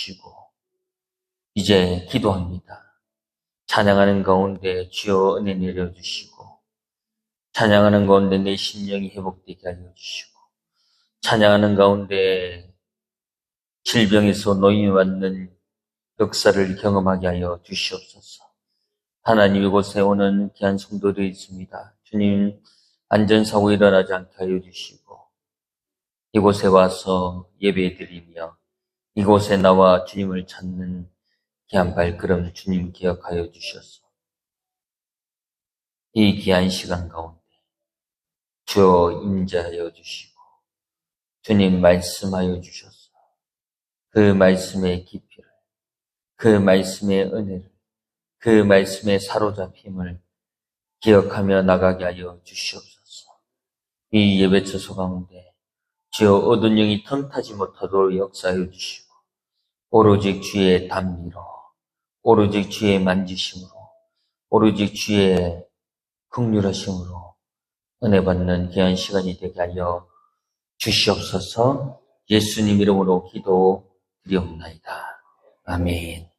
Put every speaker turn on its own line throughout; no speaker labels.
주시고 이제 기도합니다. 찬양하는 가운데 주여 은혜 내려주시고 찬양하는 가운데 내 심령이 회복되게 하여 주시고 찬양하는 가운데 질병에서 노임이 받는 역사를 경험하게 하여 주시옵소서. 하나님, 이곳에 오는 귀한 성도들이 있습니다. 주님, 안전사고 일어나지 않게 하여 주시고 이곳에 와서 예배드리며 이곳에 나와 주님을 찾는 귀한 발걸음 주님 기억하여 주셔서 이 귀한 시간 가운데 주여 임재하여 주시고 주님 말씀하여 주셔서 그 말씀의 깊이를, 그 말씀의 은혜를, 그 말씀의 사로잡힘을 기억하며 나가게 하여 주시옵소서. 이 예배 처소 가운데 주여 어두운 영이 틈타지 못하도록 역사하여 주시고 오로지 주의 단미로, 오로지 주의 만지심으로, 오로지 주의 긍휼하심으로 은혜 받는 귀한 시간이 되게 하여 주시옵소서. 예수님 이름으로 기도드리옵나이다. 아멘.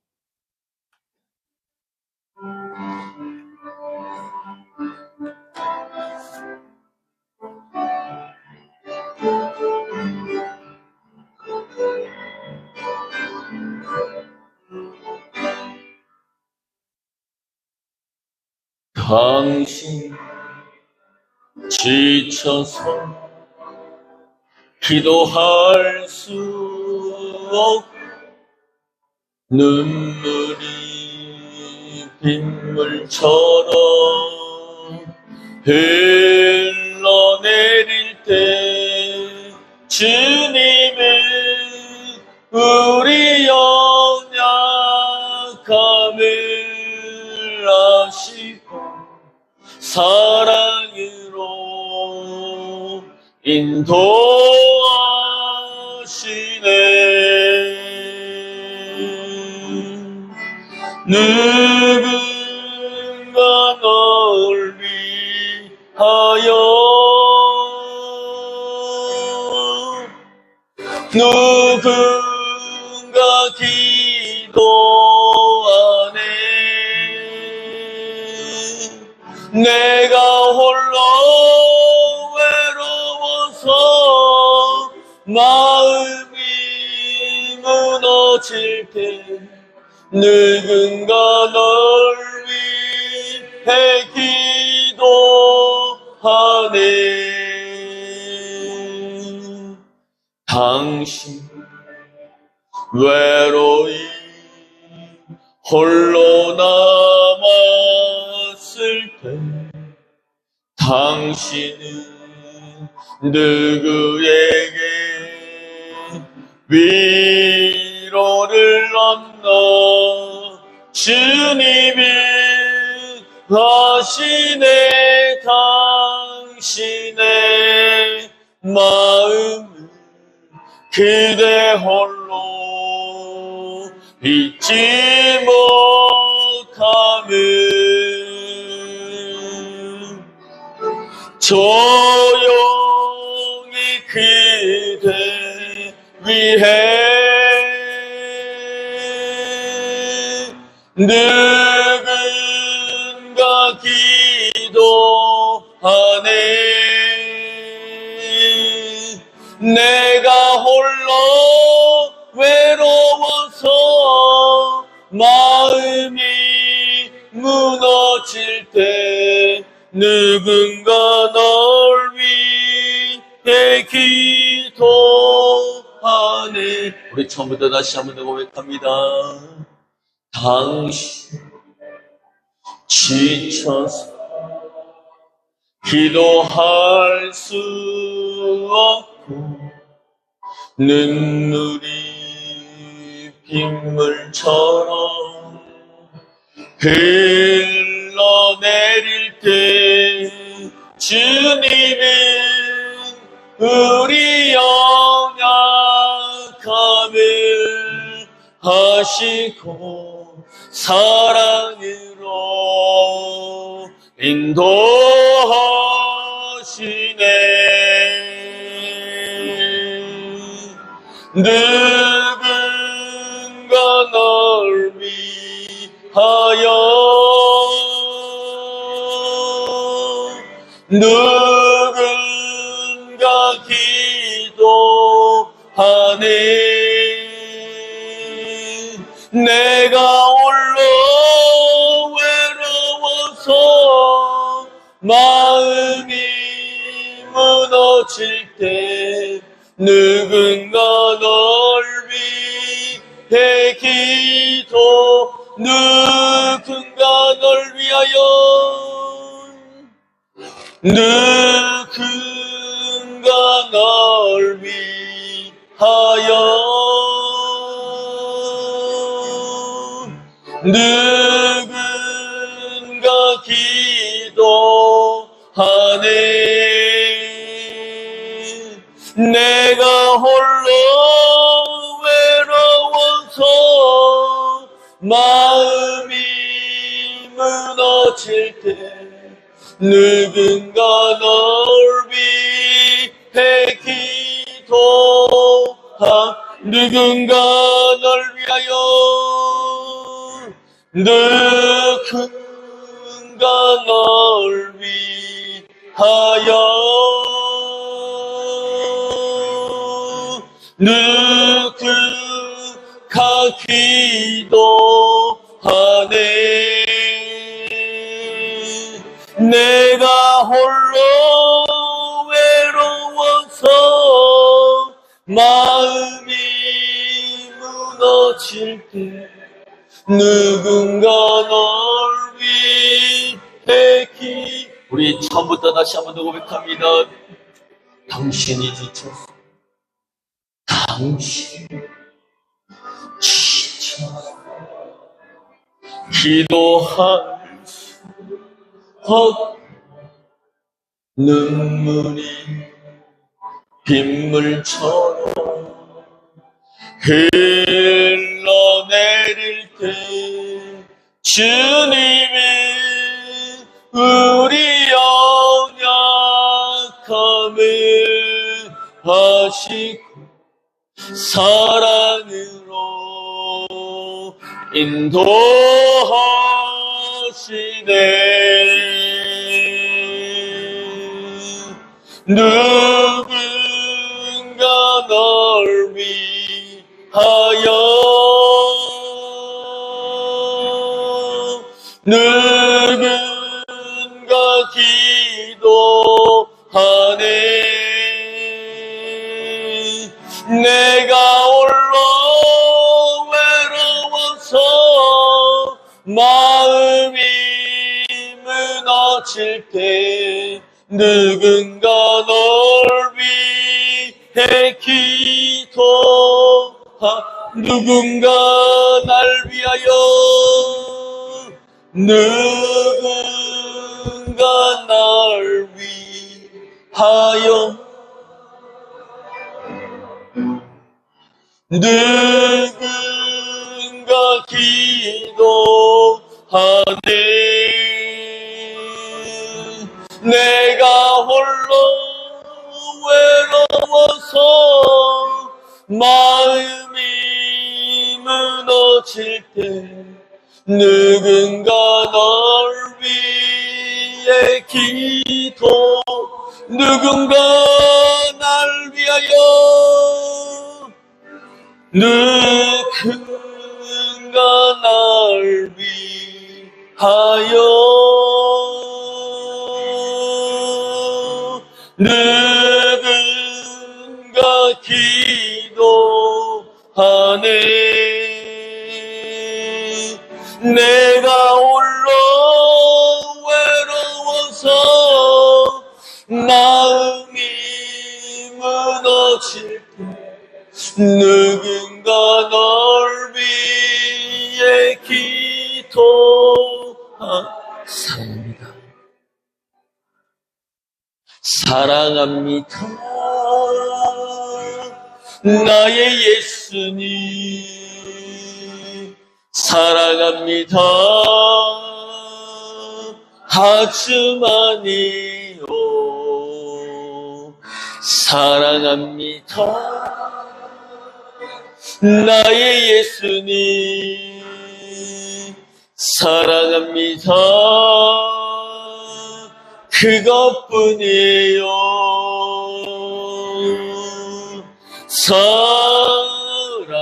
당신 지쳐서 기도할 수 없고 눈물이 빗물처럼 흘러내릴 때 주님은 우리 연약함을 아시고 사랑으로 인도하시네. 누군가 널 위하여 누군가 기도하네. 내가 홀로 외로워서 마음이 무너질 때 누군가 널 위해 기도하네. 당신 외로이 홀로 남았을 때 당신은 누구에게 위로를 얻나. 주님이 아시네. 당신의 마음을 그대 홀로 잊지 못함을 조용히 그대 위해 누군가 기도하네. 내가 홀로 외로워서 마음이 무너질 때 누군가 널 위해 기도하네. 우리 처음부터 다시 한번 더 고백합니다. 당신 지쳐서 기도할 수 없고 눈물이 빗물처럼 흘러내릴 때 주님은 우리 연약함을 하시고 사랑으로 인도하시네. 누군가 누군가 기도하네. 내가 홀로 외로워서 마음이 무너질 때 누군가 널 위해 기도, 누군가 널 위하여, 누군가 널 위하여, 누군가 기도하네. 내가 홀로 외로워서 마음이 무너질 때 누군가 널 위해 누군가 널 위하여, 누군가 널 위하여, 누군가 기도하네. 내가 홀로 외로워서 마음이 무너질 때 누군가 널 위해 우리 처음부터 다시 한번 더 고백합니다. 당신이 지쳤어. 당신 지쳤어. 기도할 수 없. 눈물이 빗물처럼 흘러내릴 때 주님이 우리 연약함을 하시고 사랑으로 인도하시네. 누군가 널 위하여, 누군가 기도하네. 내가 홀로 외로워서 마음이 무너질 때 누군가 널 위해 누군가 날 위하여, 누군가 날 위하여, 누군가 기도하네. 내가 홀로 외로워서 마음이 무너질 때 누군가 널 위해 누군가 날 위하여, 누군가 날 위하여, 누군가 기도하네. 내가 홀로 외로워서 마음이 무너질 때 누군가 널 위해 사랑합니다. 사랑합니다. 나의 예수님 사랑합니다. 하지만이요 사랑합니다. 나의 예수님 사랑합니다. 그것뿐이에요.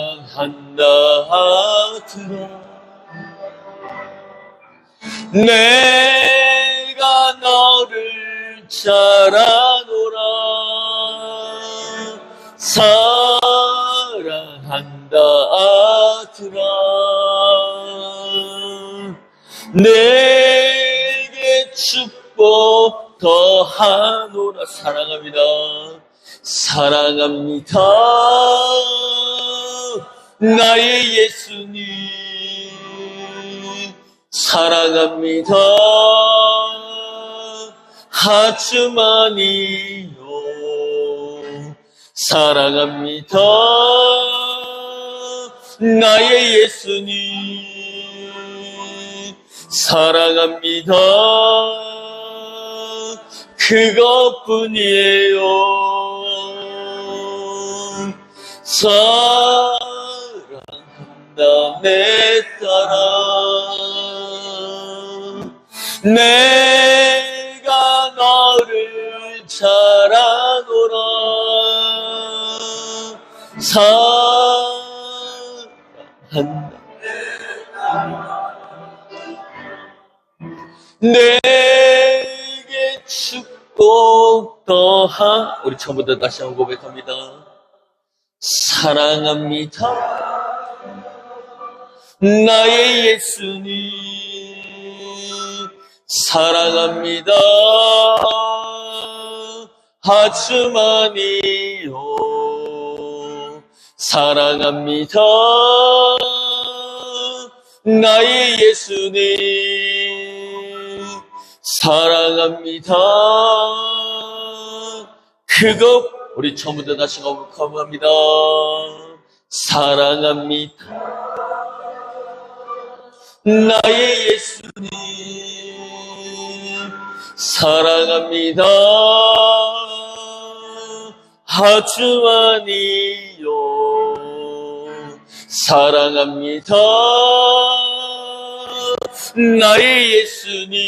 사랑한다 하더라. 내가 너를 잘 아노라. 사랑한다 하더라. 내게 축복 더하노라. 사랑합니다. 사랑합니다. 나의 예수님 사랑합니다. 하주만이요. 사랑합니다. 나의 예수님 사랑합니다. 그것뿐이에요. 사랑한다 내 딸아. 내가 너를 잘 아노라. 사랑한다. 내게 축복 더하. 우리 처음부터 다시 한번 고백합니다. 사랑합니다. 나의 예수님 사랑합니다. 하주만이요. 사랑합니다. 나의 예수님 사랑합니다. 그것 우리 처음부터 다시 고백합니다. 사랑합니다. 나의 예수님 사랑합니다. 하주만이요. 사랑합니다. 나의 예수님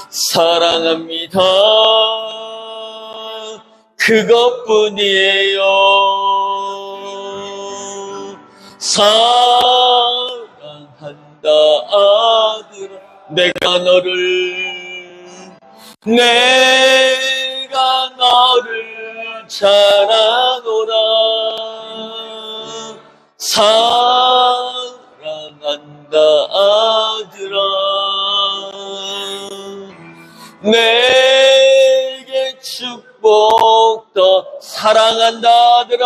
사랑합니다. 그것뿐이에요. 사랑한다 아들아. 내가 너를 잘 아노라. 사랑한다 아들아. 내게 축복 더 사랑한다 아들아.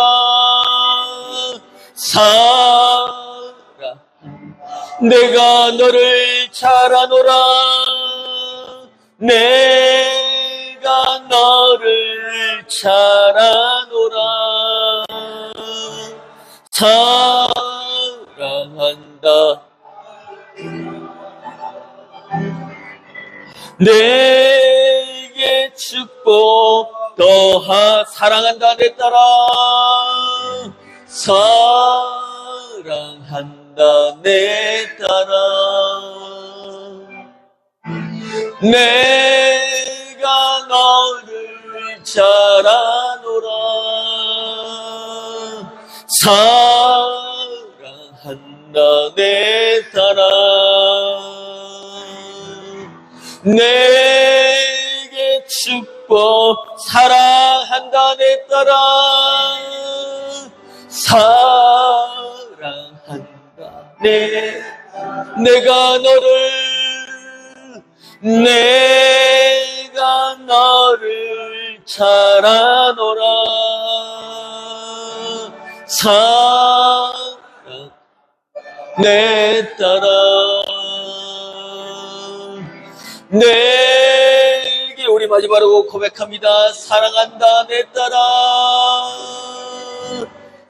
내가 너를 잘 아노라. 내가 너를 잘 아노라. 사랑한다. 내게 축복 더하. 사랑한다 내 딸아. 사랑한다 내 딸아. 내가 너를 잘 아노라. 사랑한다 내 딸아. 내게 축복 사랑한다 내 딸아. 사랑한다 내가 너를 잘 아노라. 사랑 내 딸아. 내게 우리 마지막으로 고백합니다. 사랑한다 내 딸아.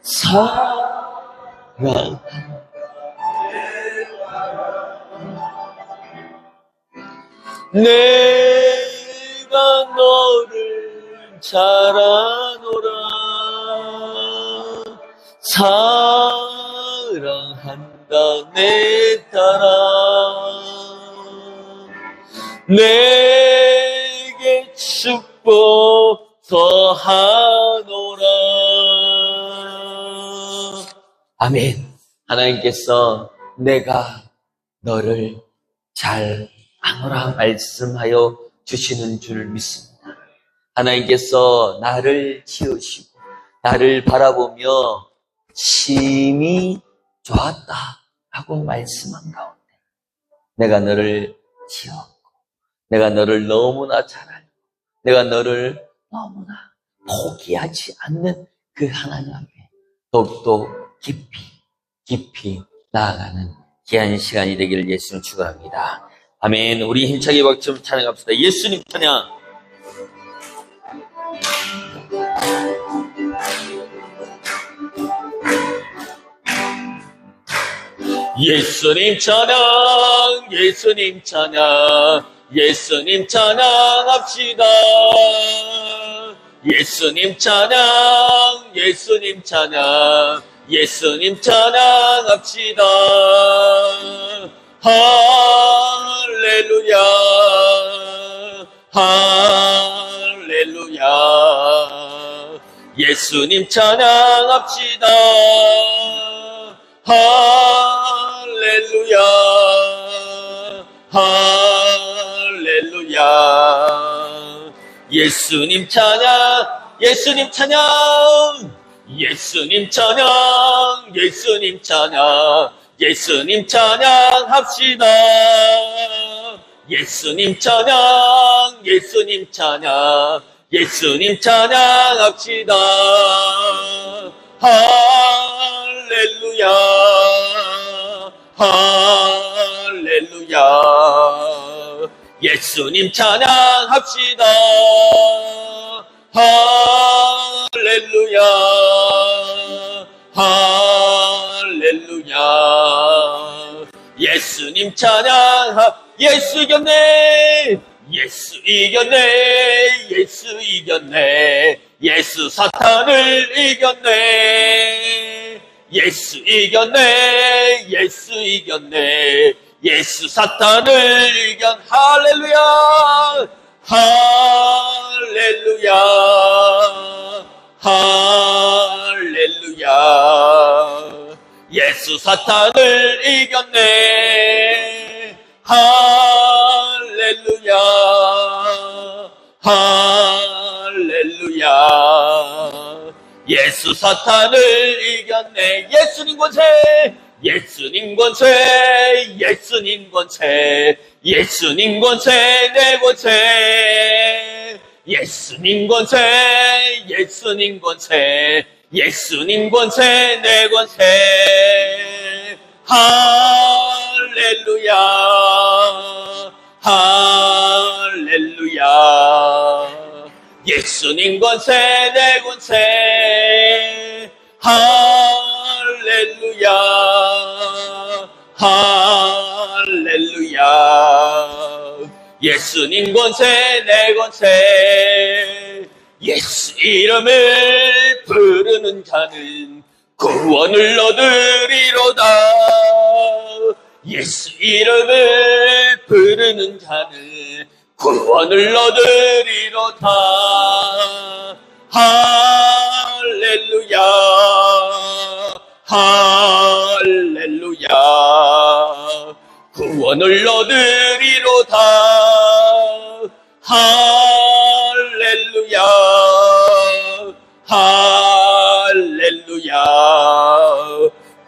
사랑 내가 너를 잘 아노라. 사랑한다 내 딸아. 내게 축복 더하노라. 아멘. 하나님께서 내가 너를 잘 아노라 말씀하여 주시는 줄 믿습니다. 하나님께서 나를 지으시고 나를 바라보며 심히 좋았다라고 말씀한 가운데 내가 너를 지었고 내가 너를 너무나 잘 알고 내가 너를 너무나 포기하지 않는 그 하나님 앞에 더욱더 깊이 나아가는 귀한 시간이 되기를 예수님 축원합니다. 아멘. 우리 힘차게 박수 찬양합시다. 예수님 찬양. 예수님 찬양, 예수님 찬양, 예수님 찬양합시다. 예수님 찬양, 예수님 찬양, 예수님 찬양합시다. 할렐루야, 할렐루야. 예수님 찬양합시다. 할렐루야, 할렐루야. 예수님 찬양, 예수님 찬양, 예수님 찬양, 예수님 찬양, 예수님 찬양합시다. 예수님 찬양, 예수님 찬양, 예수님 찬양합시다. 할렐루야, 할렐루야. 예수님 찬양합시다. 할렐루야, 할렐루야. 예수님 찬양, 예수 이겼네, 예수 이겼네, 예수 이겼네, 예수 사탄을 이겼네, 예수 이겼네, 예수 이겼네, 예수 사탄을 이겼. 할렐루야, 할렐루야, 할렐루야. 예수 사탄을 이겼네. 할렐루야, 할렐루야. 예수 사탄을 이겼네. 예수님 권세, 예수님 권세, 예수님 권세, 예수님 권세, 내 권세. 예수님 권세, 예수님 권세, 예수님 권세, 내 권세. 할렐루야, 할렐루야. 예수님 권세, 내 권세. 할렐루야, 할렐루야. 예수님 권세, 내 권세. 예수 이름을 부르는 자는 구원을 얻으리로다. 예수 이름을 부르는 자는 구원을 얻으리로다. 할렐루야, 할렐루야. 구원을 얻으리로다. 할렐루야, 할렐루야.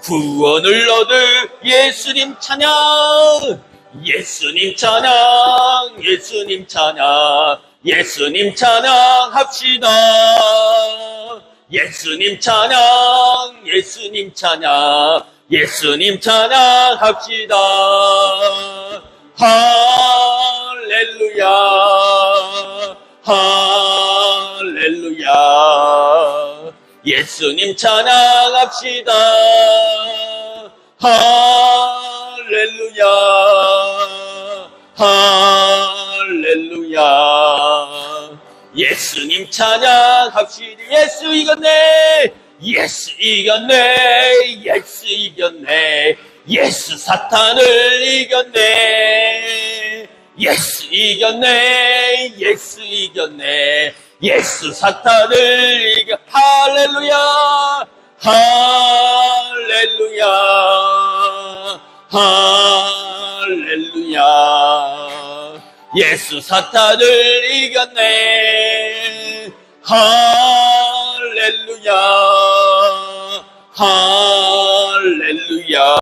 구원을 얻을 예수님 찬양, 예수님 찬양, 예수님 찬양, 예수님 찬양합시다. 예수님 찬양, 예수님 찬양, 예수님 찬양합시다. 할렐루야, 할렐루야. 예수님 찬양합시다. 할렐루야, 할렐루야. 예수님 찬양합시다. 예수 이겼네, 예수 이겼네, 예수 이겼네, 예수 사탄을 이겼네. 예수 이겼네. 예수 이겼네. 예수 사탄을 이겨. 할렐루야. 할렐루야. 할렐루야. 예수 사탄을 이겼네. 할렐루야. 할렐루야.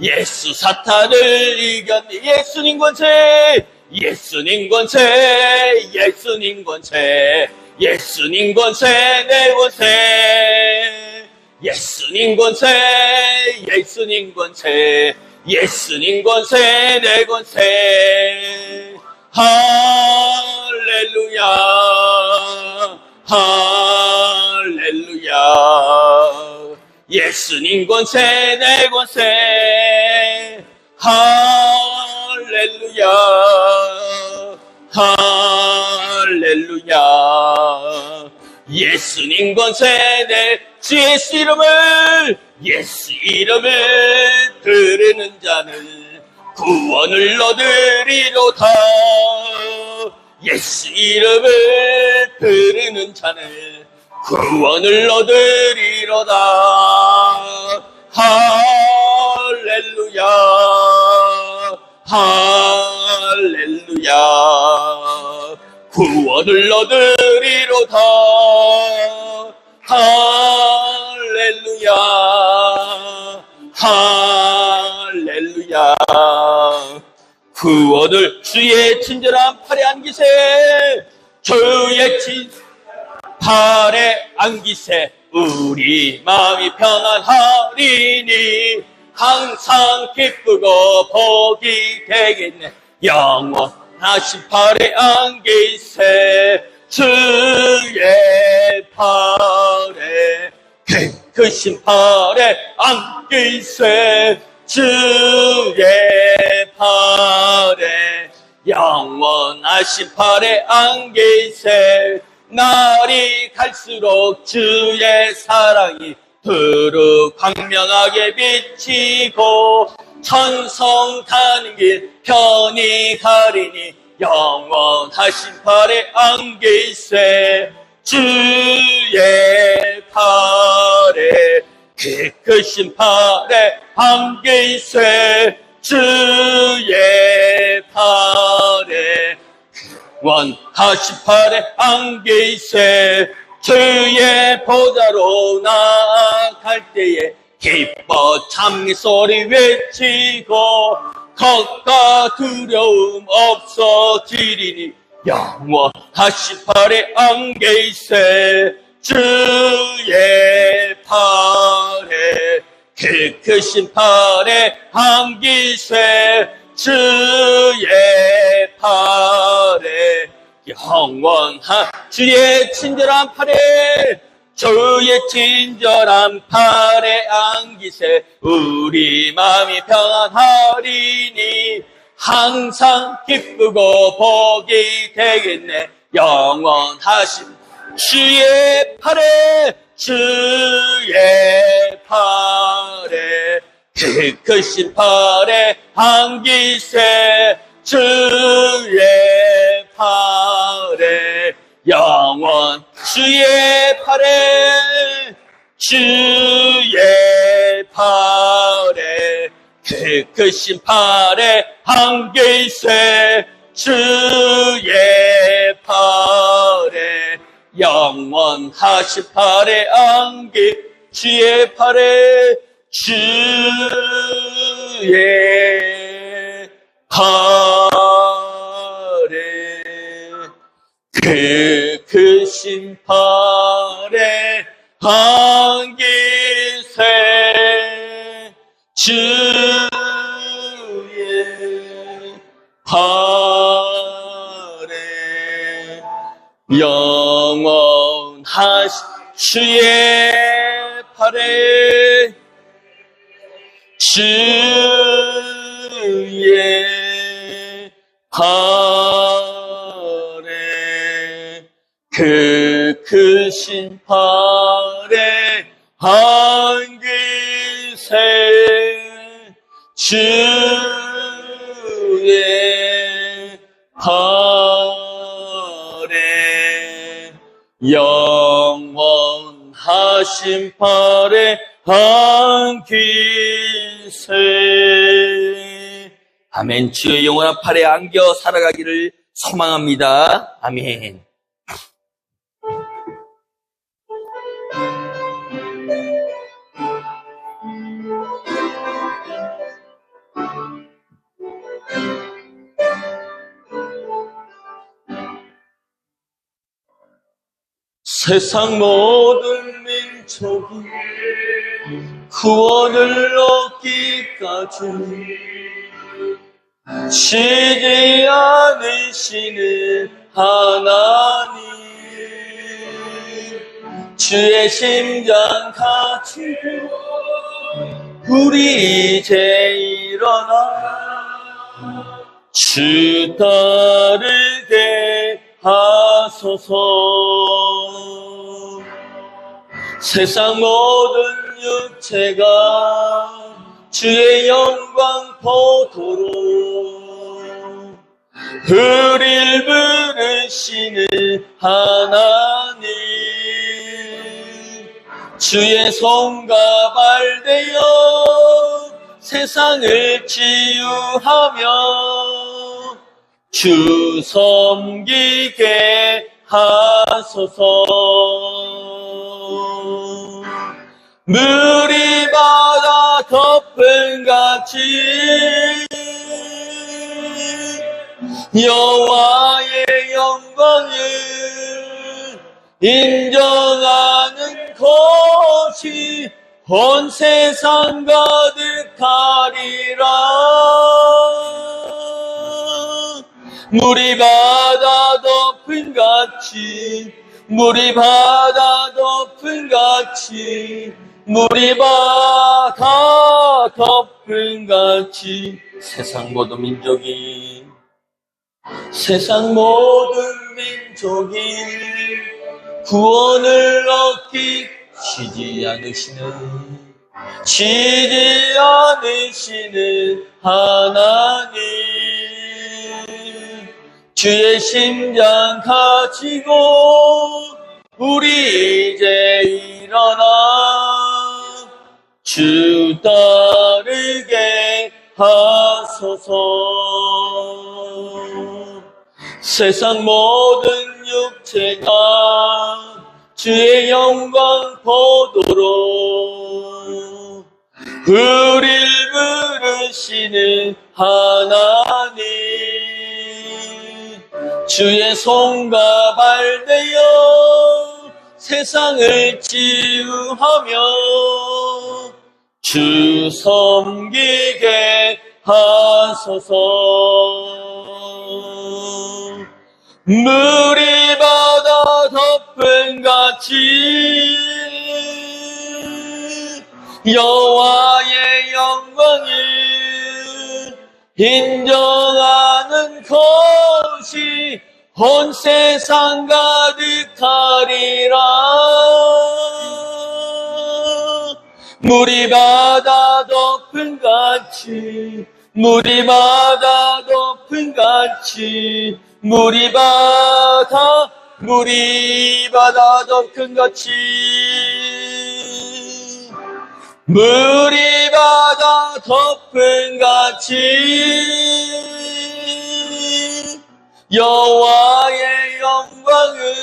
예수 사탄을 이겼네. 예수님 권세. 예수님 권세. 예수님 권세. 예수님 권세. 내 권세. 예수님 권세. 예수님 권세. 예수님 권세. 내 권세. 할렐루야. 할렐루야. 예수님 권세. 내 권세. 할렐루야. 할렐루야. 예수님 권세. 내 주 예수 이름을, 예수 이름을 부르는 자는 구원을 얻으리로다. 예수 이름을 부르는 자는 구원을 얻으리로다. 할렐루야. 할렐루야. 구원을 얻으리로다. 할렐루야. 할렐루야. 구원을 주의 친절한 팔에 안기세. 주의 팔에 안기세. 우리 마음이 평안하리니 항상 기쁘고 복이 되겠네. 영원하신 팔에 안기세. 주의 팔에 깨끗신 팔에 안기세. 주의 팔에 영원하신 팔에 안기세. 날이 갈수록 주의 사랑이 두루 광명하게 비치고 천성 타는 길 편히 가리니 영원하신 팔에 안기세. 주의 팔에 깨끗신 팔에 안기세. 주의 팔에 원하신 팔에 안기세. 주의 보좌로 나아갈 때에 기뻐 찬미 소리 외치고 걱과 두려움 없어지리니 영원하신 팔에 안기세. 주의 팔에 깨끗신 팔에 안기세. 주의 팔에 영원한 주의 친절한 팔에 주의 친절한 팔에 안기세. 우리 마음이 평안하리니 항상 기쁘고 복이 되겠네. 영원하신 주의 팔에 주의 팔에 깨끗신 팔에 안기세. 주의 팔에 영원 주의 팔에 주의 팔에 깨끗신 팔에 안기세. 주의 팔에 영원하신 팔에 안기. 주의 팔에 주의 팔에 깨끗신 팔에 안기세. 주의 팔에 영원하신 주의 팔에 주의 팔에 깨끗신 팔에 안기세. 주의 심판에 안기세. 아멘. 주의 영원한 팔에 안겨 살아가기를 소망합니다. 아멘. 세상 모든 민족이 구원을 얻기까지 쉬지 않으시는 하나님, 주의 심장 가지고 우리 이제 일어나 주 따르게 하소서. 세상 모든 육체가 주의 영광 보도록 우릴 부르시는 하나님, 주의 손과 발 되어 세상을 치유하며 주 섬기게 하소서. 물이 바다 덮음같이 여호와의 영광을 인정하는 것이 온 세상 가득하리라. 물이 바다 덮음같이, 물이 바다 덮음같이, 물이 바다 덮음같이 세상 모든 민족이 구원을 얻기 쉬지 않으시는 하나님, 주의 심장 가지고 우리 이제 일어나 주 따르게 하소서. 세상 모든 육체가 주의 영광 보도록 우릴 부르시는 하나님, 주의 손과 발 되어 세상을 치유하며 주 섬기게 하소서. 물이 바다 덮음같이 여호와의 영광을 인정하는 것이 온 세상 가득하리라. 물이 바다 덮음같이, 물이 바다 덮음같이, 물이 바다 덮음같이, 물이 바다 덮음같이 여호와의 영광을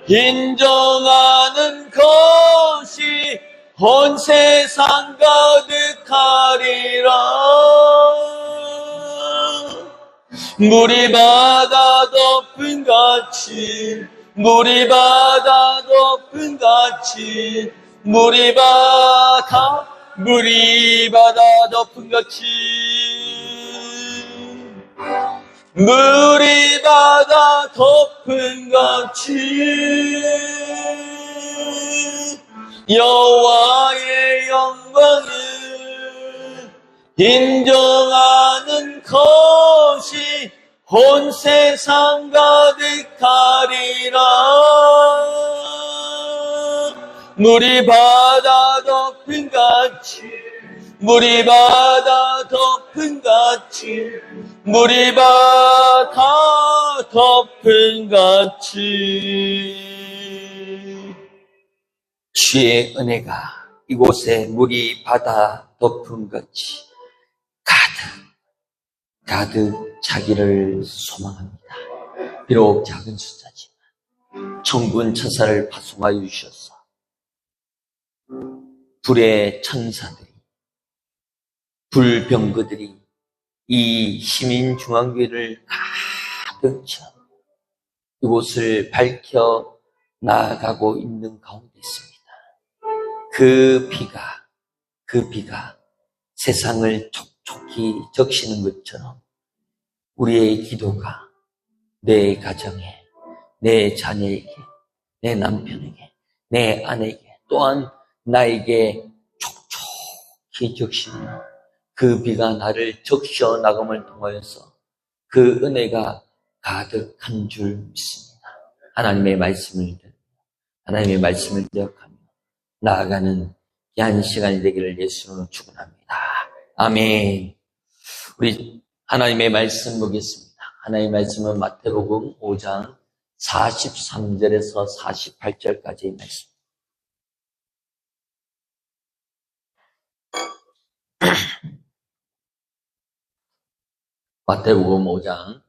인정하는 것이 온 세상 가득하리라. 물이 바다 덮음같이, 물이 바다 덮음같이, 물이 바다 덮음같이, 물이 바다 덮음같이 여호와의 영광을 인정하는 것이 온 세상 가득하리라. 물이 바다 덮음같이, 물이 바다 덮음같이, 물이 바다 덮음같이 주의 은혜가 이곳에 물이 바다 덮은 것이 가득 차기를 소망합니다. 비록 작은 숫자지만 천군 천사를 파송하여 주셔서 불의 천사들이, 불병거들이 이 시민중앙교회를 가득 채워 이곳을 밝혀 나아가고 있는 가운데 있습니다. 그 비가 세상을 촉촉히 적시는 것처럼 우리의 기도가 내 가정에, 내 자녀에게, 내 남편에게, 내 아내에게, 또한 나에게 촉촉히 적시는 그 비가 나를 적셔 나감을 통하여서 그 은혜가 가득한 줄 믿습니다. 하나님의 말씀을 기억하며 나아가는 귀한 시간이 되기를 예수님으로 축원합니다. 아멘. 우리 하나님의 말씀 보겠습니다. 하나님의 말씀은 마태복음 5장 43절에서 48절까지의 말씀. 마태복음 5장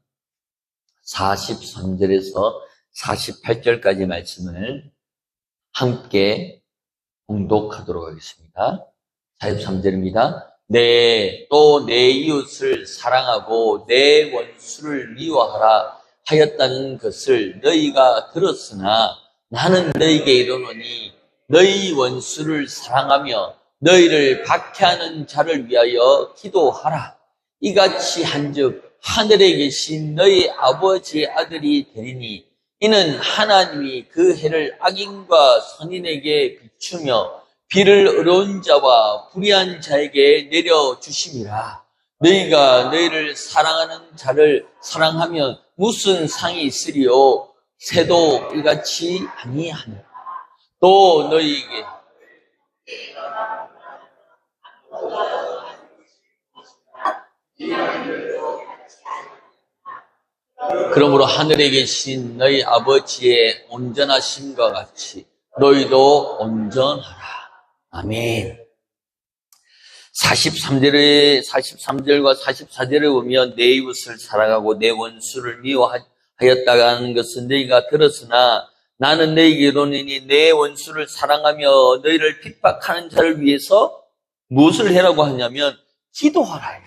43절에서 48절까지 말씀을 함께 봉독하도록 하겠습니다. 43절입니다. 또 내 이웃을 사랑하고 내 원수를 미워하라 하였다는 것을 너희가 들었으나 나는 너희에게 이르노니 너희 원수를 사랑하며 너희를 박해하는 자를 위하여 기도하라. 이같이 한즉 하늘에 계신 너희 아버지의 아들이 되리니 이는 하나님이 그 해를 악인과 선인에게 비추며 비를 어려운 자와 불의한 자에게 내려주심이라. 너희가 너희를 사랑하는 자를 사랑하면 무슨 상이 있으리요? 새도 이같이 아니하니라. 또 너희에게 그러므로 하늘에 계신 너희 아버지의 온전하심과 같이 너희도 온전하라. 아멘. 43절과 44절에 보면 내 이웃을 사랑하고 내 원수를 미워하였다는 것은 너희가 들었으나 나는 너희에게 이르노니 내 원수를 사랑하며 너희를 핍박하는 자를 위해서 무엇을 해라고 하냐면 기도하라.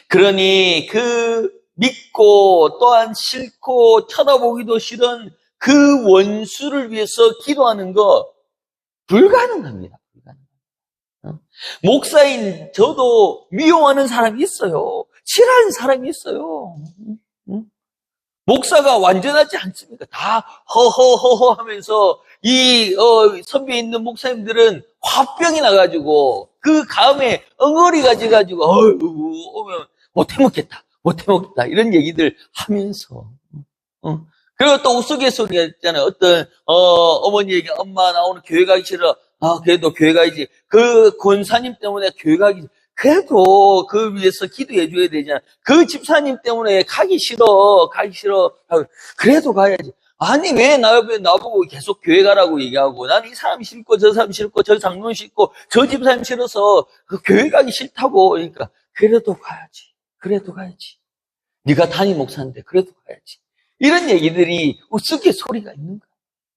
그러니 그 믿고 또한 싫고 쳐다보기도 싫은 그 원수를 위해서 기도하는 거 불가능합니다. 목사인 저도 미워하는 사람이 있어요. 싫어하는 사람이 있어요. 목사가 완전하지 않습니까? 다 허허허허 하면서 선배에 있는 목사님들은 화병이 나가지고 그 감에 엉어리 가지고 오면 못해먹겠다 이런 얘기들 하면서 그리고 또 우스갯소리가 있잖아요. 어떤 어머니에게 엄마 나 오늘 교회 가기 싫어. 그래도 교회 가야지. 그 권사님 때문에 교회 가기 그래도 그 위해서 기도해 줘야 되잖아. 그 집사님 때문에 가기 싫어. 그래도 가야지. 아니 왜 나보고 계속 교회 가라고 얘기하고 나는 이 사람 싫고 저 사람 싫고 저 장로님 싫고 저 집사님 싫어서 그 교회 가기 싫다고. 그러니까 그래도 가야지. 네가 담임 목사인데 그래도 가야지. 이런 얘기들이 우스갯소리가 있는 거야.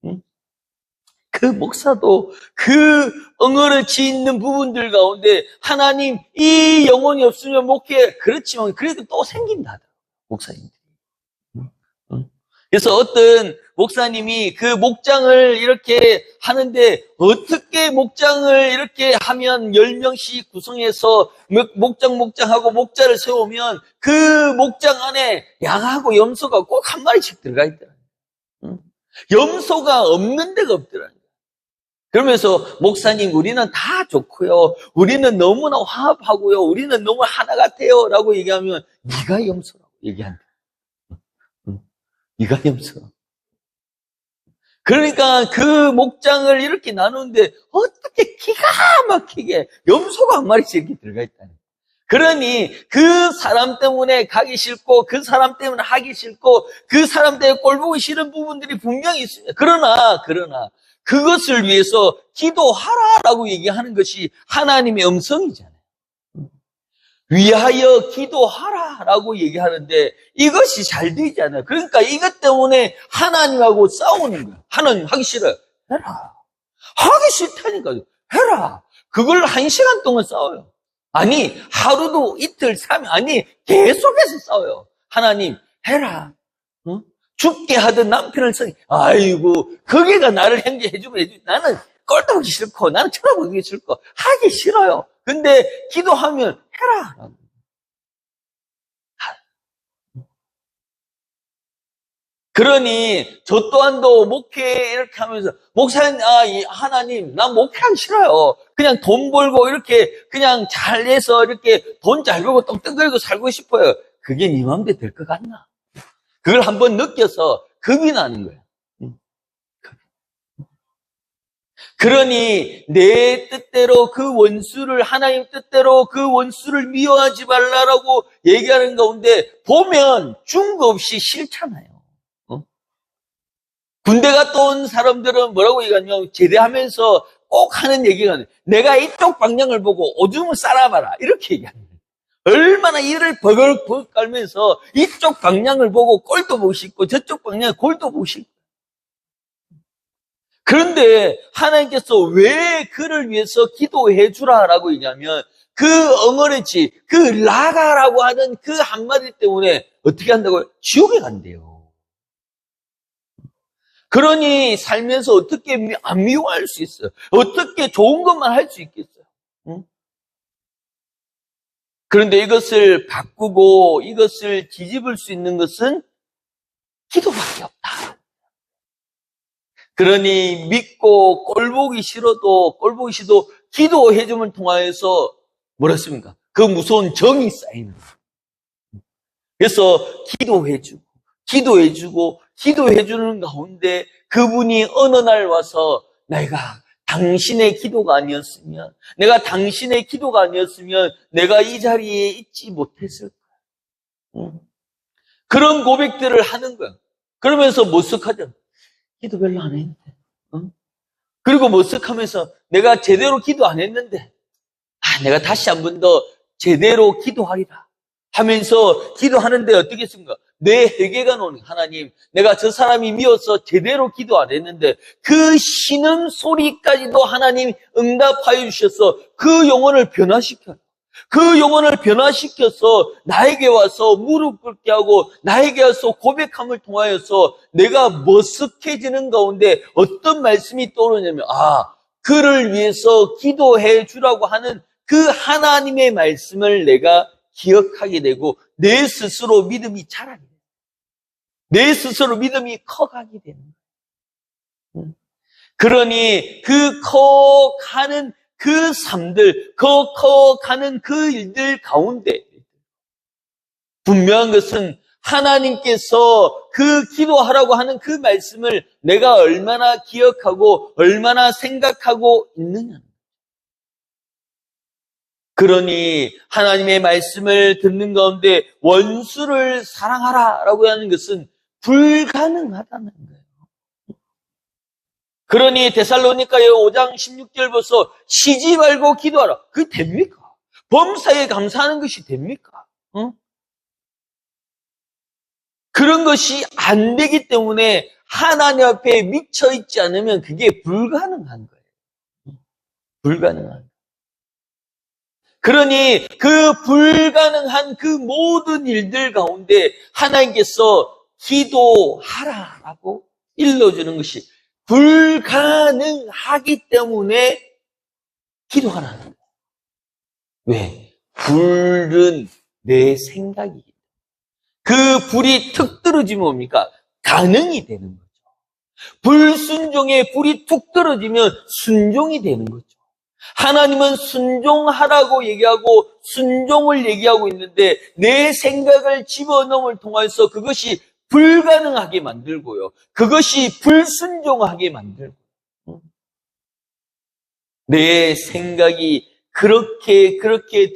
응? 그 목사도 그 엉어러지 있는 부분들 가운데 하나님 이 영혼이 없으면 목회 그렇지만 그래도 또 생긴다. 목사님들이. 응? 그래서 어떤 목사님이 그 목장을 이렇게 하는데 어떻게 목장을 이렇게 하면 10명씩 구성해서 목장하고 목자를 세우면 그 목장 안에 양하고 염소가 꼭 한 마리씩 들어가 있더라고요. 염소가 없는 데가 없더라고요. 그러면서 목사님 우리는 다 좋고요. 우리는 너무나 화합하고요. 우리는 너무 하나 같아요. 라고 얘기하면 네가 염소라고 얘기한다. 네가 염소. 그러니까 그 목장을 이렇게 나누는데 어떻게 기가 막히게 염소가 한 마리씩 이렇게 들어가 있다니. 그러니 그 사람 때문에 가기 싫고 그 사람 때문에 하기 싫고 그 사람 때문에 꼴 보기 싫은 부분들이 분명히 있습니다. 그러나 그것을 위해서 기도하라라고 얘기하는 것이 하나님의 음성이잖아요. 위하여 기도하라라고 얘기하는데 이것이 잘 되지 않아요. 그러니까 이것 때문에 하나님하고 싸우는 거예요. 하나님 하기 싫어요. 해라. 하기 싫다니까요. 해라. 그걸 1시간 동안 싸워요. 아니, 하루도 이틀, 3일, 아니, 계속해서 싸워요. 하나님, 해라. 죽게 하던 남편을 써. 아이고, 그게가 나를 행제해주고 해주고. 나는 꼴도 보기 싫고, 나는 쳐다보기 싫고, 하기 싫어요. 근데 기도하면 해라. 그러니 저 또한도 목회 이렇게 하면서 목사님, 하나님, 나 목회하기 싫어요. 그냥 돈 벌고 이렇게 그냥 잘해서 이렇게 돈 잘 벌고 떵떵거리고 살고 싶어요. 그게 네 마음대로 될 것 같나? 그걸 한번 느껴서 겁이 나는 거예요. 그러니 내 뜻대로 그 원수를, 하나님 뜻대로 그 원수를 미워하지 말라라고 얘기하는 가운데 보면 중거 없이 싫잖아요. 군대 갔다 온 사람들은 뭐라고 얘기하냐면 제대하면서 꼭 하는 얘기가 내가 이쪽 방향을 보고 오줌을 싸라봐라 이렇게 얘기합니다. 얼마나 이를 버글버글 깔면서 이쪽 방향을 보고 꼴도 보고 싶고 저쪽 방향 꼴도 보고 싶고. 그런데 하나님께서 왜 그를 위해서 기도해 주라라고 얘기하면 그 엉어리지, 그 라가라고 하는 그 한마디 때문에 어떻게 한다고요? 지옥에 간대요. 그러니 살면서 어떻게 안 미워할 수 있어요? 어떻게 좋은 것만 할 수 있겠어요? 응? 그런데 이것을 바꾸고 이것을 뒤집을 수 있는 것은 기도밖에 없다. 그러니 믿고 꼴보기 싫어도 기도해줌을 통하여서 뭐랬습니까? 그 무서운 정이 쌓이는 거예요. 그래서 기도해주는 가운데 그분이 어느 날 와서 내가 당신의 기도가 아니었으면 내가 이 자리에 있지 못했을 거야. 그런 고백들을 하는 거야. 그러면서 머쓱하죠. 기도 별로 안 했는데. 그리고 머쓱하면서 내가 제대로 기도 안 했는데 내가 다시 한 번 더 제대로 기도하리라 하면서 기도하는데 어떻게 했습니까? 내 회개가 나오는 하나님, 내가 저 사람이 미워서 제대로 기도 안 했는데 그 신음 소리까지도 하나님 응답하여 주셔서 그 영혼을 변화시켜요. 그 영혼을 변화시켜서 나에게 와서 무릎 꿇게 하고 나에게 와서 고백함을 통하여서 내가 머쓱해지는 가운데 어떤 말씀이 떠오르냐면 그를 위해서 기도해 주라고 하는 그 하나님의 말씀을 내가 기억하게 되고 내 스스로 믿음이 자라게 돼요. 내 스스로 믿음이 커가게 되는 거예요. 그러니 그 커가는 그 삶들, 커가는 그 일들 가운데 분명한 것은 하나님께서 그 기도하라고 하는 그 말씀을 내가 얼마나 기억하고 얼마나 생각하고 있느냐. 그러니 하나님의 말씀을 듣는 가운데 원수를 사랑하라라고 하는 것은 불가능하다는 거예요. 그러니 데살로니가의 5장 16절 벌써 쉬지 말고 기도하라. 그게 됩니까? 범사에 감사하는 것이 됩니까? 그런 것이 안 되기 때문에 하나님 앞에 미쳐 있지 않으면 그게 불가능한 거예요. 불가능한 거예요. 그러니 그 불가능한 그 모든 일들 가운데 하나님께서 기도하라라고 일러주는 것이 불가능하기 때문에 기도하라는 거예요. 왜? 불은 내 생각이기 때문에. 그 불이 툭 떨어지면 뭡니까? 가능이 되는 거죠. 불순종에 불이 툭 떨어지면 순종이 되는 거죠. 하나님은 순종하라고 얘기하고 순종을 얘기하고 있는데 내 생각을 집어넣음을 통해서 그것이 불가능하게 만들고요. 그것이 불순종하게 만들고 내 생각이 그렇게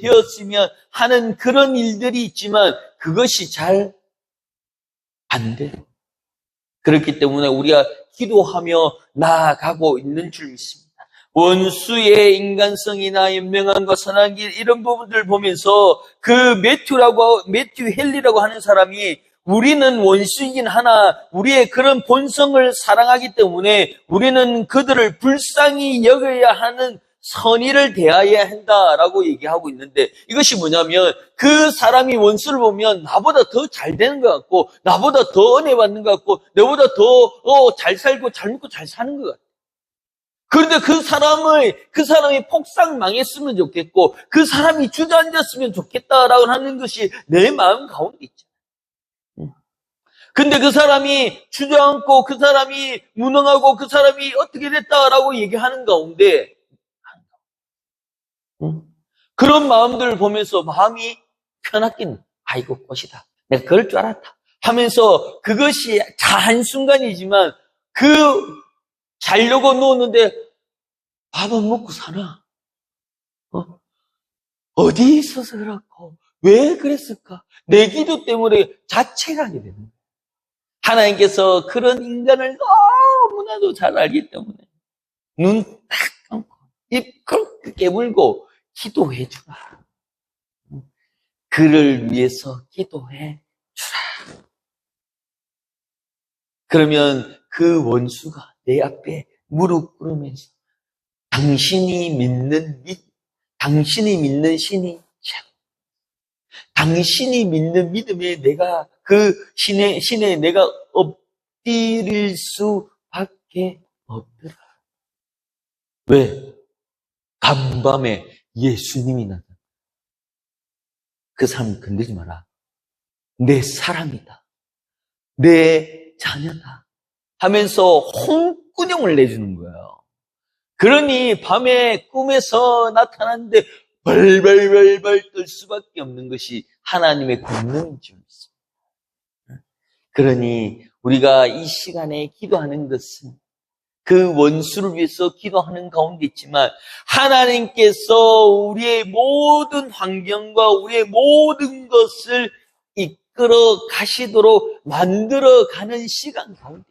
되었으면 하는 그런 일들이 있지만 그것이 잘 안 돼요. 그렇기 때문에 우리가 기도하며 나아가고 있는 줄 믿습니다. 원수의 인간성이나 연명함과 선한 길 이런 부분들을 보면서 그 매튜 헨리라고 하는 사람이 우리는 원수이긴 하나 우리의 그런 본성을 사랑하기 때문에 우리는 그들을 불쌍히 여겨야 하는 선의를 대해야 한다라고 얘기하고 있는데 이것이 뭐냐면 그 사람이 원수를 보면 나보다 더 잘 되는 것 같고 나보다 더 은혜 받는 것 같고 나보다 더 잘 살고 잘 먹고 잘 사는 것 같아요. 그런데 그 사람이 폭삭 망했으면 좋겠고 그 사람이 주저앉았으면 좋겠다라고 하는 것이 내 마음 가운데 있죠. 근데 그 사람이 주저앉고 그 사람이 무능하고 그 사람이 어떻게 됐다라고 얘기하는 가운데 그런 마음들을 보면서 마음이 편하긴 아이고 꽃이다. 내가 그럴 줄 알았다 하면서 그것이 한순간이지만 그 자려고 누웠는데 밥은 먹고 사나? 어디 있어서 그렇고 왜 그랬을까? 내 기도 때문에 자책하게 되는 거예요. 하나님께서 그런 인간을 너무나도 잘 알기 때문에 눈 딱 감고 입 그렇게 깨물고 기도해 주라. 그를 위해서 기도해 주라. 그러면 그 원수가 내 앞에 무릎 꿇으면서 당신이 믿는 신이 참, 당신이 믿는 믿음에 내가 그 신에 내가 엎드릴 수밖에 없더라. 왜? 간밤에 예수님이 나타나. 그 사람 건드리지 마라. 내 사람이다. 내 자녀다. 하면서 홍군형을 내주는 거예요. 그러니 밤에 꿈에서 나타났는데 벌벌벌벌 떨 수밖에 없는 것이 하나님의 권능인 줄 믿습니다. 그러니 우리가 이 시간에 기도하는 것은 그 원수를 위해서 기도하는 가운데 있지만 하나님께서 우리의 모든 환경과 우리의 모든 것을 이끌어 가시도록 만들어가는 시간 가운데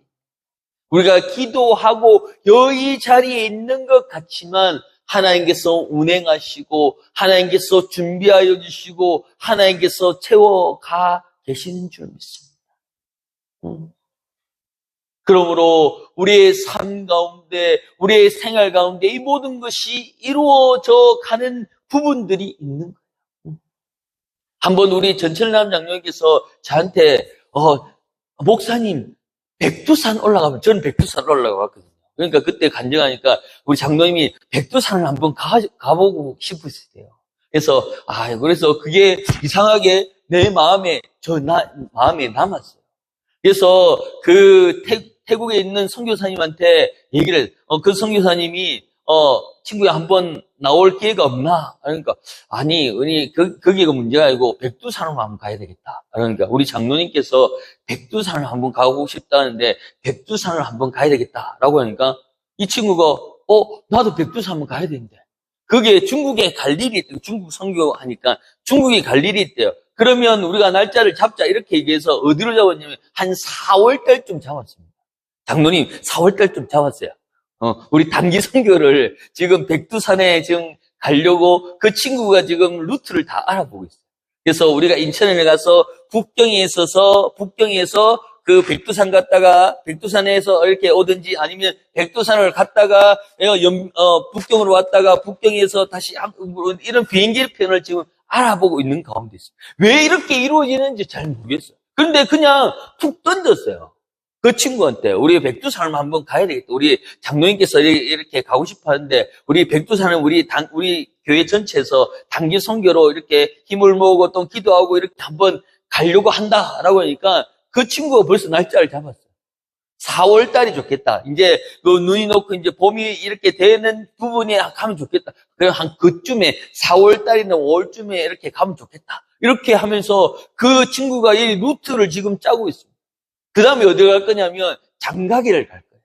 우리가 기도하고 여기 자리에 있는 것 같지만 하나님께서 운행하시고 하나님께서 준비하여 주시고 하나님께서 채워가 계시는 줄 믿습니다. 그러므로 우리의 삶 가운데 우리의 생활 가운데 이 모든 것이 이루어져 가는 부분들이 있는 거예요. 한번 우리 전철남 장로님께서 저한테 목사님 백두산 올라가면 저는 백두산 올라가봤거든요. 그러니까 그때 간증하니까 우리 장로님이 백두산을 한번 가보고 싶으시대요. 그래서 그게 이상하게 내 마음에 마음에 남았어요. 그래서 그 태국에 있는 선교사님한테 얘기를 그 선교사님이 친구야 한번 나올 기회가 없나? 그러니까 아니 거기가 문제가 아니고 백두산으로 한번 가야 되겠다. 그러니까 우리 장로님께서 백두산을 한번 가고 싶다는데 백두산을 한번 가야 되겠다라고 하니까 이 친구가 나도 백두산 한번 가야 되는데 그게 중국에 갈 일이 있대요. 중국 선교하니까 중국에 갈 일이 있대요. 그러면 우리가 날짜를 잡자 이렇게 얘기해서 어디로 잡았냐면 한 4월 달쯤 잡았습니다. 장로님 4월 달쯤 잡았어요. 우리 단기 선교를 지금 백두산에 지금 가려고 그 친구가 지금 루트를 다 알아보고 있어요. 그래서 우리가 인천에 가서 북경에서 그 백두산 갔다가 백두산에서 이렇게 오든지 아니면 백두산을 갔다가 북경으로 왔다가 북경에서 다시 이런 비행기 편을 지금 알아보고 있는 가운데 있어요. 왜 이렇게 이루어지는지 잘 모르겠어요. 그런데 그냥 툭 던졌어요. 그 친구한테 우리 백두산을 한번 가야 되겠다. 우리 장로님께서 이렇게 가고 싶어 하는데 우리 백두산은 우리 교회 전체에서 단기 선교로 이렇게 힘을 모으고 또 기도하고 이렇게 한번 가려고 한다라고 하니까 그 친구가 벌써 날짜를 잡았어요. 4월 달이 좋겠다. 이제 그 눈이 녹고 이제 봄이 이렇게 되는 부분에 가면 좋겠다. 그럼 한 그쯤에 4월 달이나 5월쯤에 이렇게 가면 좋겠다. 이렇게 하면서 그 친구가 이 루트를 지금 짜고 있습니다. 그 다음에 어디 갈 거냐면 장가기를 갈 거예요.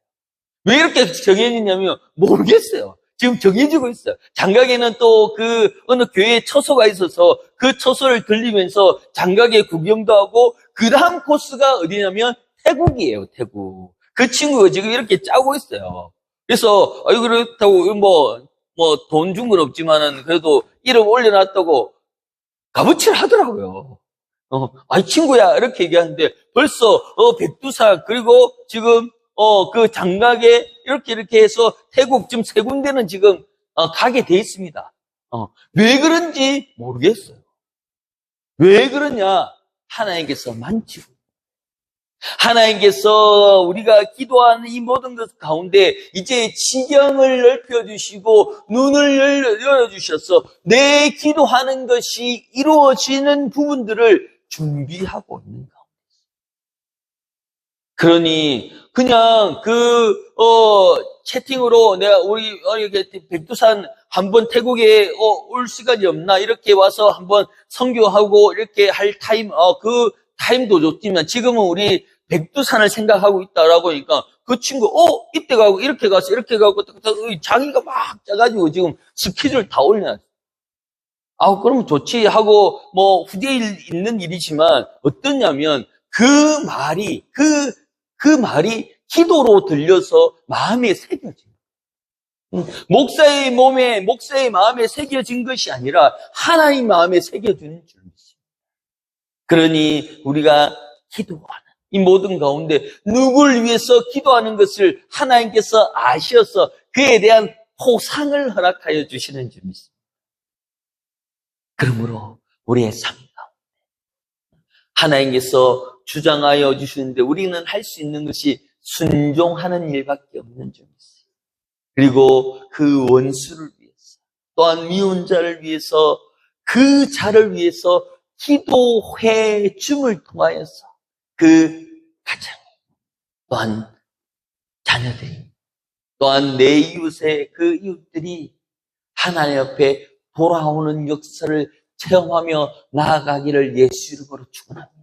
왜 이렇게 정해졌냐면 모르겠어요. 지금 정해지고 있어요. 장가기는 또 그 어느 교회에 처소가 있어서 그 처소를 들리면서 장가기 구경도 하고 그 다음 코스가 어디냐면 태국이에요. 태국. 그 친구가 지금 이렇게 짜고 있어요. 그래서, 그렇다고, 돈 준 건 없지만은, 그래도 이름 올려놨다고 값어치를 하더라고요. 친구야, 이렇게 얘기하는데, 벌써, 백두산, 그리고 지금, 그 장각에 이렇게 해서 태국 지금 세 군데는 지금, 가게 돼 있습니다. 왜 그런지 모르겠어요. 왜 그러냐? 하나님께서 만지고, 하나님께서 우리가 기도하는 이 모든 것 가운데 이제 지경을 넓혀주시고 눈을 열어주셔서 내 기도하는 것이 이루어지는 부분들을 준비하고 있는 가운데. 그러니 그냥 채팅으로 내가 우리 백두산 한번 태국에 올 시간이 없나 이렇게 와서 한번 선교하고 이렇게 할 타임 그 타임도 좋지만 지금은 우리 백두산을 생각하고 있다라고 하니까 그 친구 이때 가고 이렇게 가서 이렇게 가고 자기가 막 짜가지고 지금 스케줄 다 올려놨어. 그러면 좋지 하고 후대에 있는 일이지만 어떠냐면 그 말이 기도로 들려서 마음에 새겨진 목사의 마음에 새겨진 것이 아니라 하나님 마음에 새겨주는 줄 믿습니다. 그러니 우리가 기도하는 이 모든 가운데 누구를 위해서 기도하는 것을 하나님께서 아셔서 그에 대한 포상을 허락하여 주시는 줄 믿습니다. 그러므로 우리의 삶 가운데 하나님께서 주장하여 주시는데 우리는 할 수 있는 것이 순종하는 일밖에 없는 줄 믿습니다. 그리고 그 원수를 위해서 또한 미운 자를 위해서 그 자를 위해서 기도회 줌을 통하여서 그 가정 또한 자녀들이 또한 내 이웃의 그 이웃들이 하나님 앞에 돌아오는 역사를 체험하며 나아가기를 예수 이름으로 축원합니다.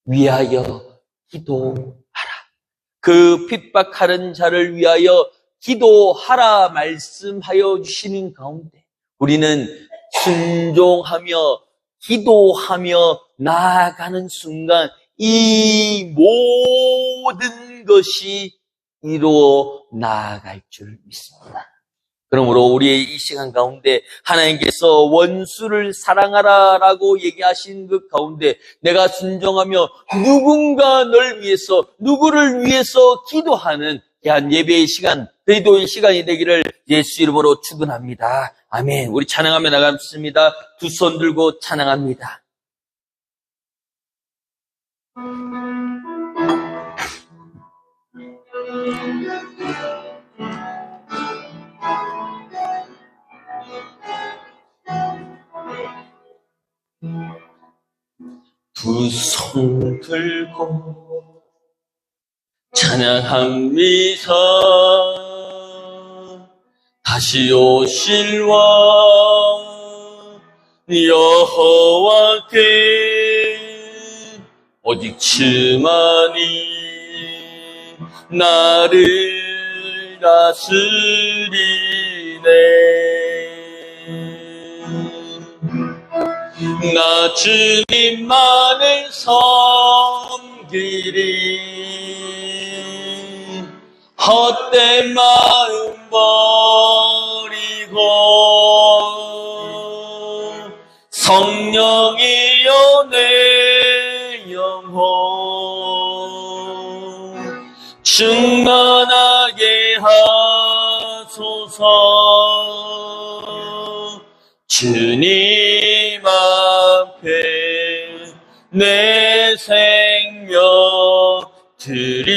위하여 기도하라. 그 핍박하는 자를 위하여 기도하라 말씀하여 주시는 가운데 우리는 순종하며 기도하며 나아가는 순간 이 모든 것이 이루어 나아갈 줄 믿습니다. 그러므로 우리의 이 시간 가운데 하나님께서 원수를 사랑하라라고 얘기하신 그 가운데 내가 순종하며 누군가를 위해서 기도하는 한 예배의 시간, 기도의 시간이 되기를 예수 이름으로 축원합니다. 아멘. 우리 찬양하며 나갑니다. 두 손 들고 찬양합니다. 두 손 들고 찬양합니다. 다시 오실 왕 여호와께 오직 주만이 나를 다스리네. 나 주님만을 섬기리. 헛된 마음 버리고 성령이여 내 영혼 충만하게 하소서. 주님 앞에 내 생명 드리리라.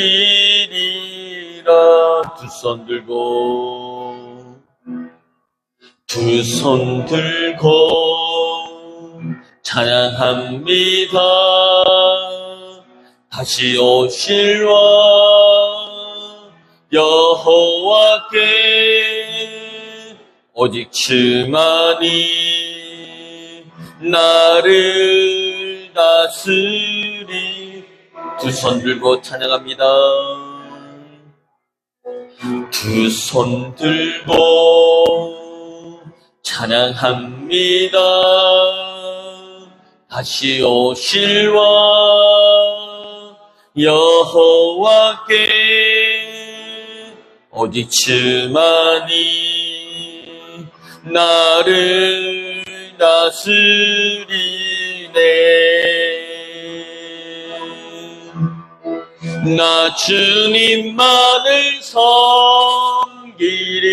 두 손 들고 찬양합니다. 다시 오실 왕 여호와께 오직 주만이 나를 다스리. 두 손 들고 찬양합니다. 두 손 들고 찬양합니다. 다시 오실 왕 여호와께 오직 주만이 나를 다스리네. 나 주님만을 섬기리.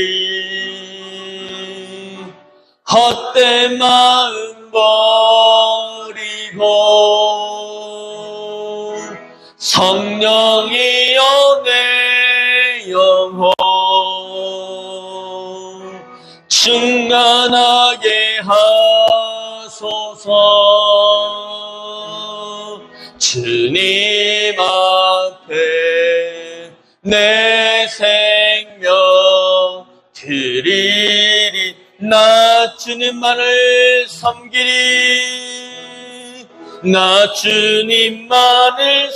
헛된 마음 버리고 성령이여 내 영혼 충만하게 하소서. 주님 앞에 내 생명 드리리. 나 주님만을 섬기리. 나 주님만을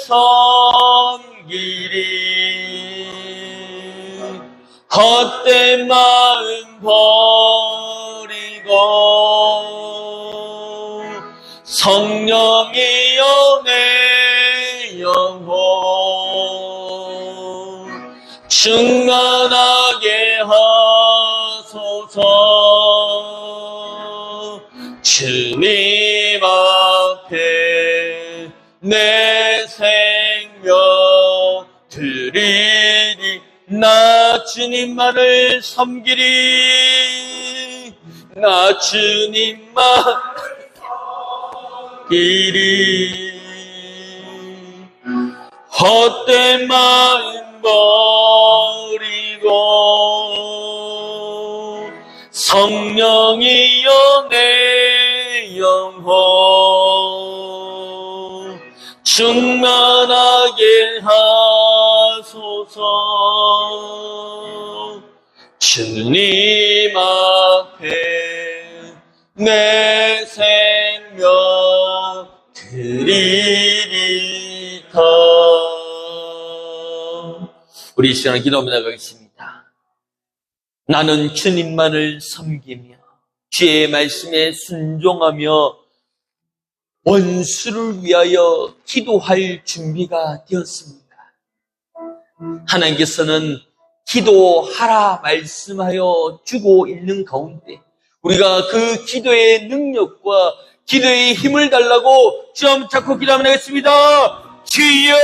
섬기리. 헛된 마음 버리고 성령이여 내 영혼 충만하게 하소서. 주님 앞에 내 생명 드리리. 나 주님만을 섬기리. 나 주님만 이리. 헛된 마음 버리고 성령이여 내 영혼 충만하게 하소서. 주님 앞에 내 생명 드리리다. 우리 이 시간에 기도하며 나가겠습니다. 나는 주님만을 섬기며 주의 말씀에 순종하며 원수를 위하여 기도할 준비가 되었습니다. 하나님께서는 기도하라 말씀하여 주고 있는 가운데 우리가 그 기도의 능력과 기도의 힘을 달라고 주여 잡고 기도하면 되겠습니다. 주여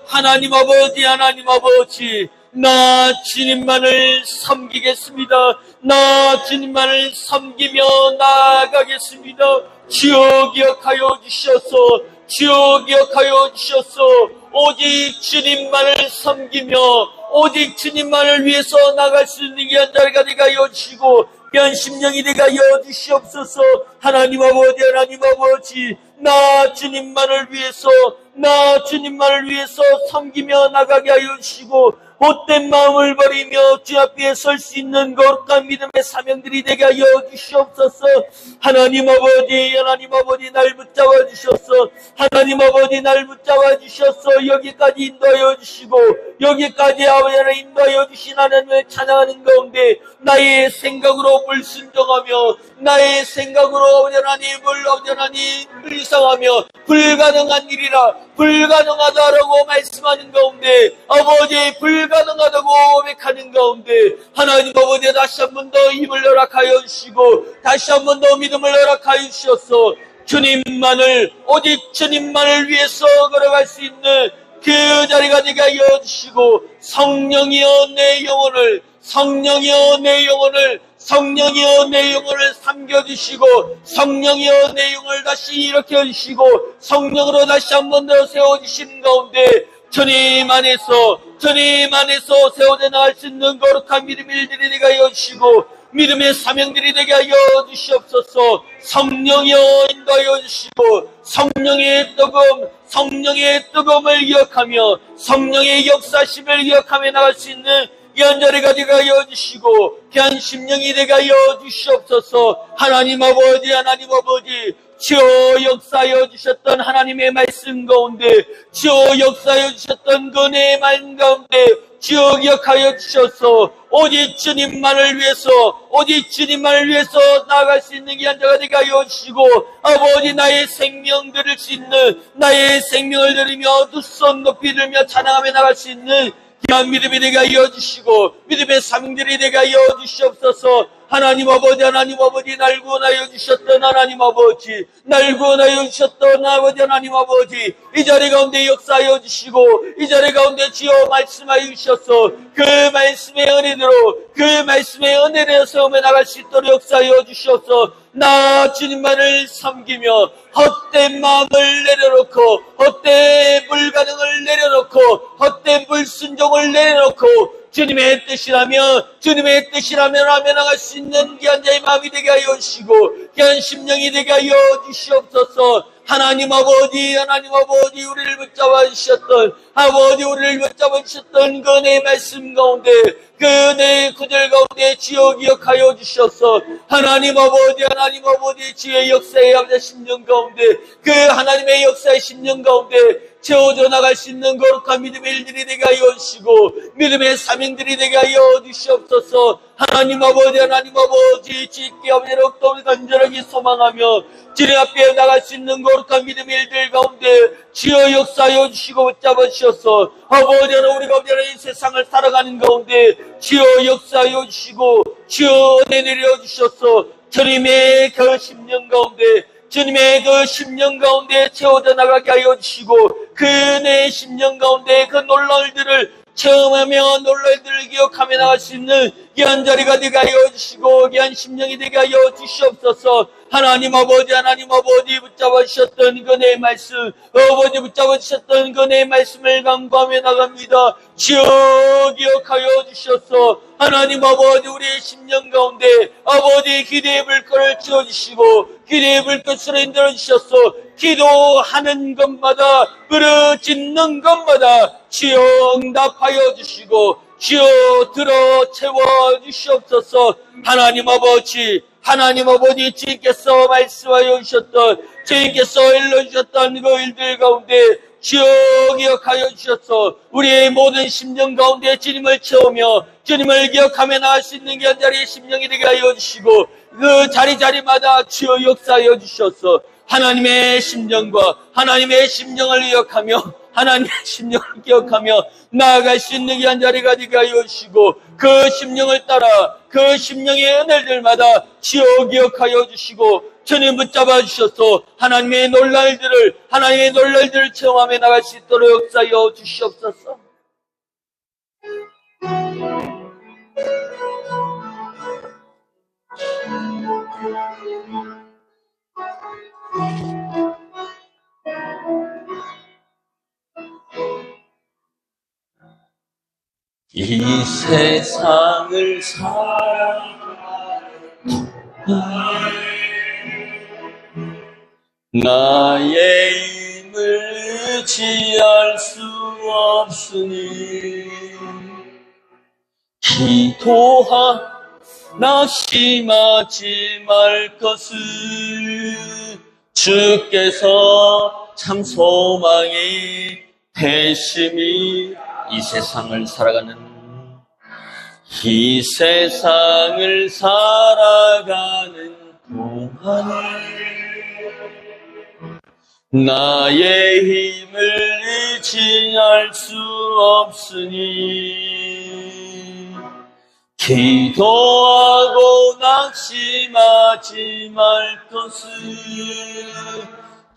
하나님 아버지, 하나님 아버지, 나 주님만을 섬기겠습니다. 나 주님만을 섬기며 나아가겠습니다. 주여 기억하여 주셔서, 주여 기억하여 주셔서 오직 주님만을 섬기며 오직 주님만을 위해서 나갈 수 있는 귀한 자리가 되게 하여 주시고 귀한 심령이 되게 하여 주시옵소서. 하나님 아버지, 하나님 아버지, 나 주님만을 위해서, 나 주님만을 위해서 섬기며 나가게 하여 주시고 못된 마음을 버리며 주 앞에 설 수 있는 거룩한 믿음의 사명들이 되게 하여 주시옵소서. 하나님 아버지, 하나님 아버지, 날 붙잡아 주셔서, 하나님 아버지, 날 붙잡아 주셔서 여기까지 인도하여 주시고 여기까지 아버지 하나님 인도하여 주신 하나님을 찬양하는 가운데 나의 생각으로 불순종하며 나의 생각으로 아버지 하나님을 아버지 하나님 불쌍하며 불가능한 일이라 불가능하다라고 말씀하는 가운데 아버지 불가능하다고 고백하는 가운데 하나님 아버지 다시 한 번 더 힘을 허락하여 주시고 다시 한 번 더 믿음을 허락하여 주셔서 주님만을 오직 주님만을 위해서 걸어갈 수 있는 그 자리가 되게 하여 주시고 성령이여 내 영혼을 성령이여 내 영혼을 성령이여 내 영혼을 삼겨주시고 성령이여 내 영혼을 다시 일으켜주시고 성령으로 다시 한 번 더 세워주시는 가운데 주님 안에서 세워져 나갈 수 있는 거룩한 믿음의 일들이 되게 하여 주시고 믿음의 사명들이 되게 하여 주시옵소서. 성령이여 인도하여 주시고 성령의 뜨거움을 기억하며 성령의 역사심을 기억하며 나갈 수 있는 귀한 자리가 되게 하여 주시고 귀한 심령이 되게 하여 주시옵소서. 하나님 아버지, 하나님 아버지, 주여 역사하여 주셨던 하나님의 말씀 가운데 주여 역사하여 주셨던 그 은혜의 말씀 가운데 주여 기억하여 주셔서 오직 주님만을 위해서 오직 주님만을 위해서 나아갈 수 있는 귀한 자가 되게 하여 주시고 아버지 나의 생명 드릴 수 있는 나의 생명을 드리며 두 손 높이 들며 찬양하며 나갈 수 있는 귀한 믿음이 되게 하여 주시고 믿음의 삶들이 되게 하여 주시옵소서. 하나님 아버지 날 구원하여 주셨던 하나님 아버지 날 구원하여 주셨던 아버지 하나님 아버지 이 자리 가운데 역사하여 주시고 이 자리 가운데 주여 말씀하여 주셔서 그 말씀의 은혜대로 그 말씀의 은혜를 세우며 나갈 수 있도록 역사하여 주셔서 나 주님만을 섬기며 헛된 마음을 내려놓고 헛된 불가능을 내려놓고 헛된 불순종을 내려놓고 주님의 뜻이라면 하며 나갈 수 있는 귀한 자의 마음이 되게 하여 주시고 귀한 심령이 되게 하여 주시옵소서. 하나님 아버지 우리를 붙잡아 주셨던 우리를 붙잡아 주셨던 그 은혜의 말씀 가운데 그 은혜의 구절 가운데 주여 기억하여 주셔서 하나님 아버지 주의 역사의 심령 가운데 그 하나님의 역사의 심령 가운데 채워져 나갈 수 있는 거룩한 믿음의 일들이 되게 하여 주시고 믿음의 사명들이 되게 하여 주시옵소서. 하나님 아버지 주께 아버지로 또 간절하게 소망하며 주님 앞에 나갈 수 있는 거룩한 믿음의 일들 가운데 주여 역사하여 주시고 붙잡아 주셔서 아버지 우리 가운데 이 세상을 살아가는 가운데 주여 역사하여 주시고 주여 은혜 내려 주셔서 주님의 그 심령 가운데 채워져 나가게 하여 주시고 그 내 심령 가운데 그 놀라운 일들을 체험하며 놀라운 일들을 기억하며 나갈 수 있는 귀한 자리가 되게 하여 주시고 귀한 심령이 되게 하여 주시옵소서. 하나님 아버지 붙잡아 주셨던 그 내 말씀 붙잡아 주셨던 그 내 말씀을 간구하며 나갑니다. 주여 기억하여 주셔서 하나님 아버지 우리의 심령 가운데 기대의 불꽃을 지어주시고 기대의 불꽃으로 인도해 주셔서 기도하는 것마다 부르짖는 것마다 주여 응답하여 주시고 주여 들어 채워 주시옵소서. 하나님 아버지 주님께서 말씀하여 주셨던 주님께서 일러주셨던 그 일들 가운데 주여 기억하여 주셔서 우리의 모든 심령 가운데 주님을 채우며 주님을 기억하며 나갈 수 있는 귀한 자리의 심령이 되게 하여 주시고 그 자리마다 주여 역사하여 주셔서 하나님의 심령과 하나님의 심령을 기억하며 나아갈 수 있는 귀한 자리가 되게 하여 주시고 그 심령을 따라 그 심령의 은혜들마다 주여 기억하여 주시고 주님 붙잡아 주셔서 하나님의 놀랄 일들을 체험하며 나갈 수 있도록 역사하여 주시옵소서. 이 세상을 살아가는 나의 힘을 의지할 수 없으니 낙심하지 말 것을 주께서 참 소망이 되심이 이 세상을 살아가는 동안에 나의 힘을 의지할 수 없으니 기도하고 낙심하지 말 것을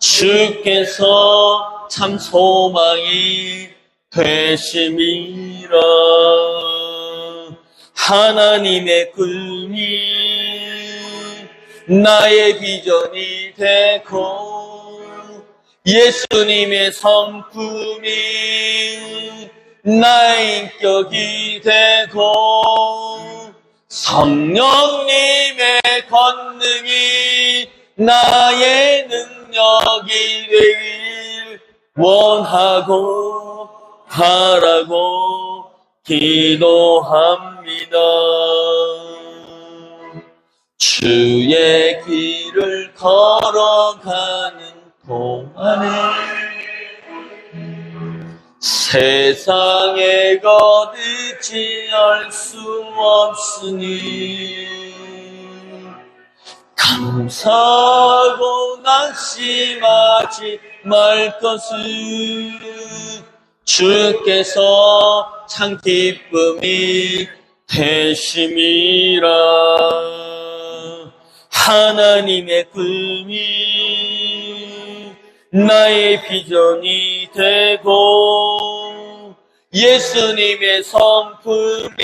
주께서 참 소망이 되심이라. 하나님의 꿈이 나의 비전이 되고 예수님의 성품이 나의 인격이 되고 성령님의 권능이 나의 능력이 되길 원하고 바라고 기도합니다. 주의 길을 걸어가는 동안에 세상에 거두지 할 수 없으니 감사하고 낙심하지 말 것을 주께서 참 기쁨이 되심이라. 하나님의 꿈이 나의 비전이 되고 예수님의 성품이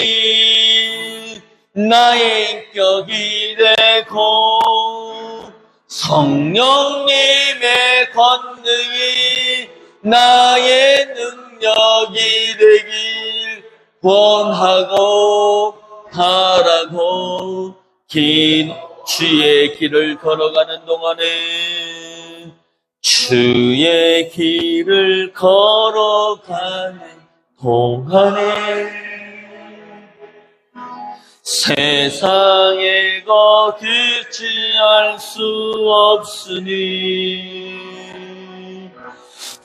나의 인격이 되고 성령님의 권능이 나의 능력이 되길 원하고 바라고 주의 길을 걸어가는 동안에 주의 길을 걸어가는 동안에 세상에 거두지 할 수 없으니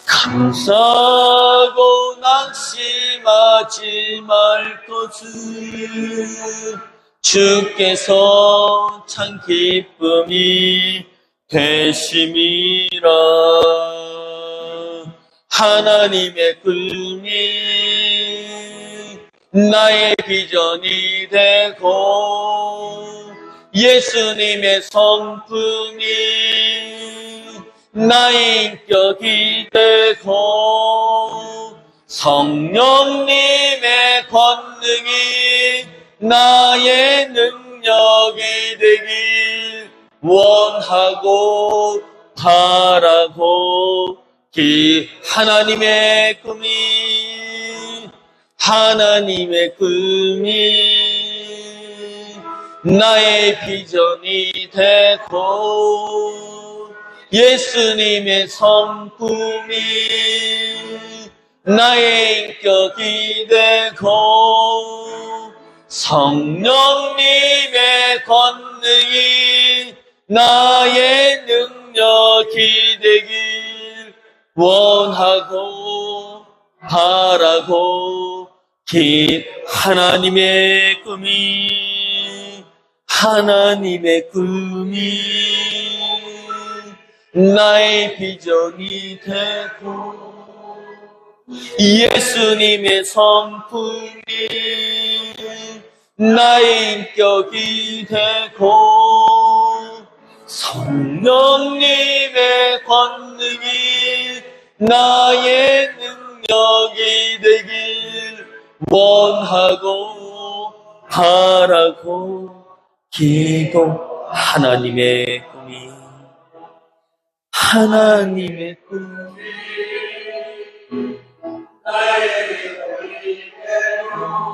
감사하고 낙심하지 말 것을 주께서 참 기쁨이 되심이라. 하나님의 꿈이 나의 비전이 되고 예수님의 성품이 나의 인격이 되고 성령님의 권능이 나의 능력이 되길 원하고 바라고 하나님의 꿈이 나의 비전이 되고 예수님의 성품이 나의 인격이 되고 성령님의 권능이 나의 능력이 되길 원하고 바라고 하나님의 꿈이 나의 비전이 되고 예수님의 성품이 나의 인격이 되고 성령님의 권능이 나의 능력이 되길 원하고 바라고 기도. 하나님의 꿈이 나의 비전이 되고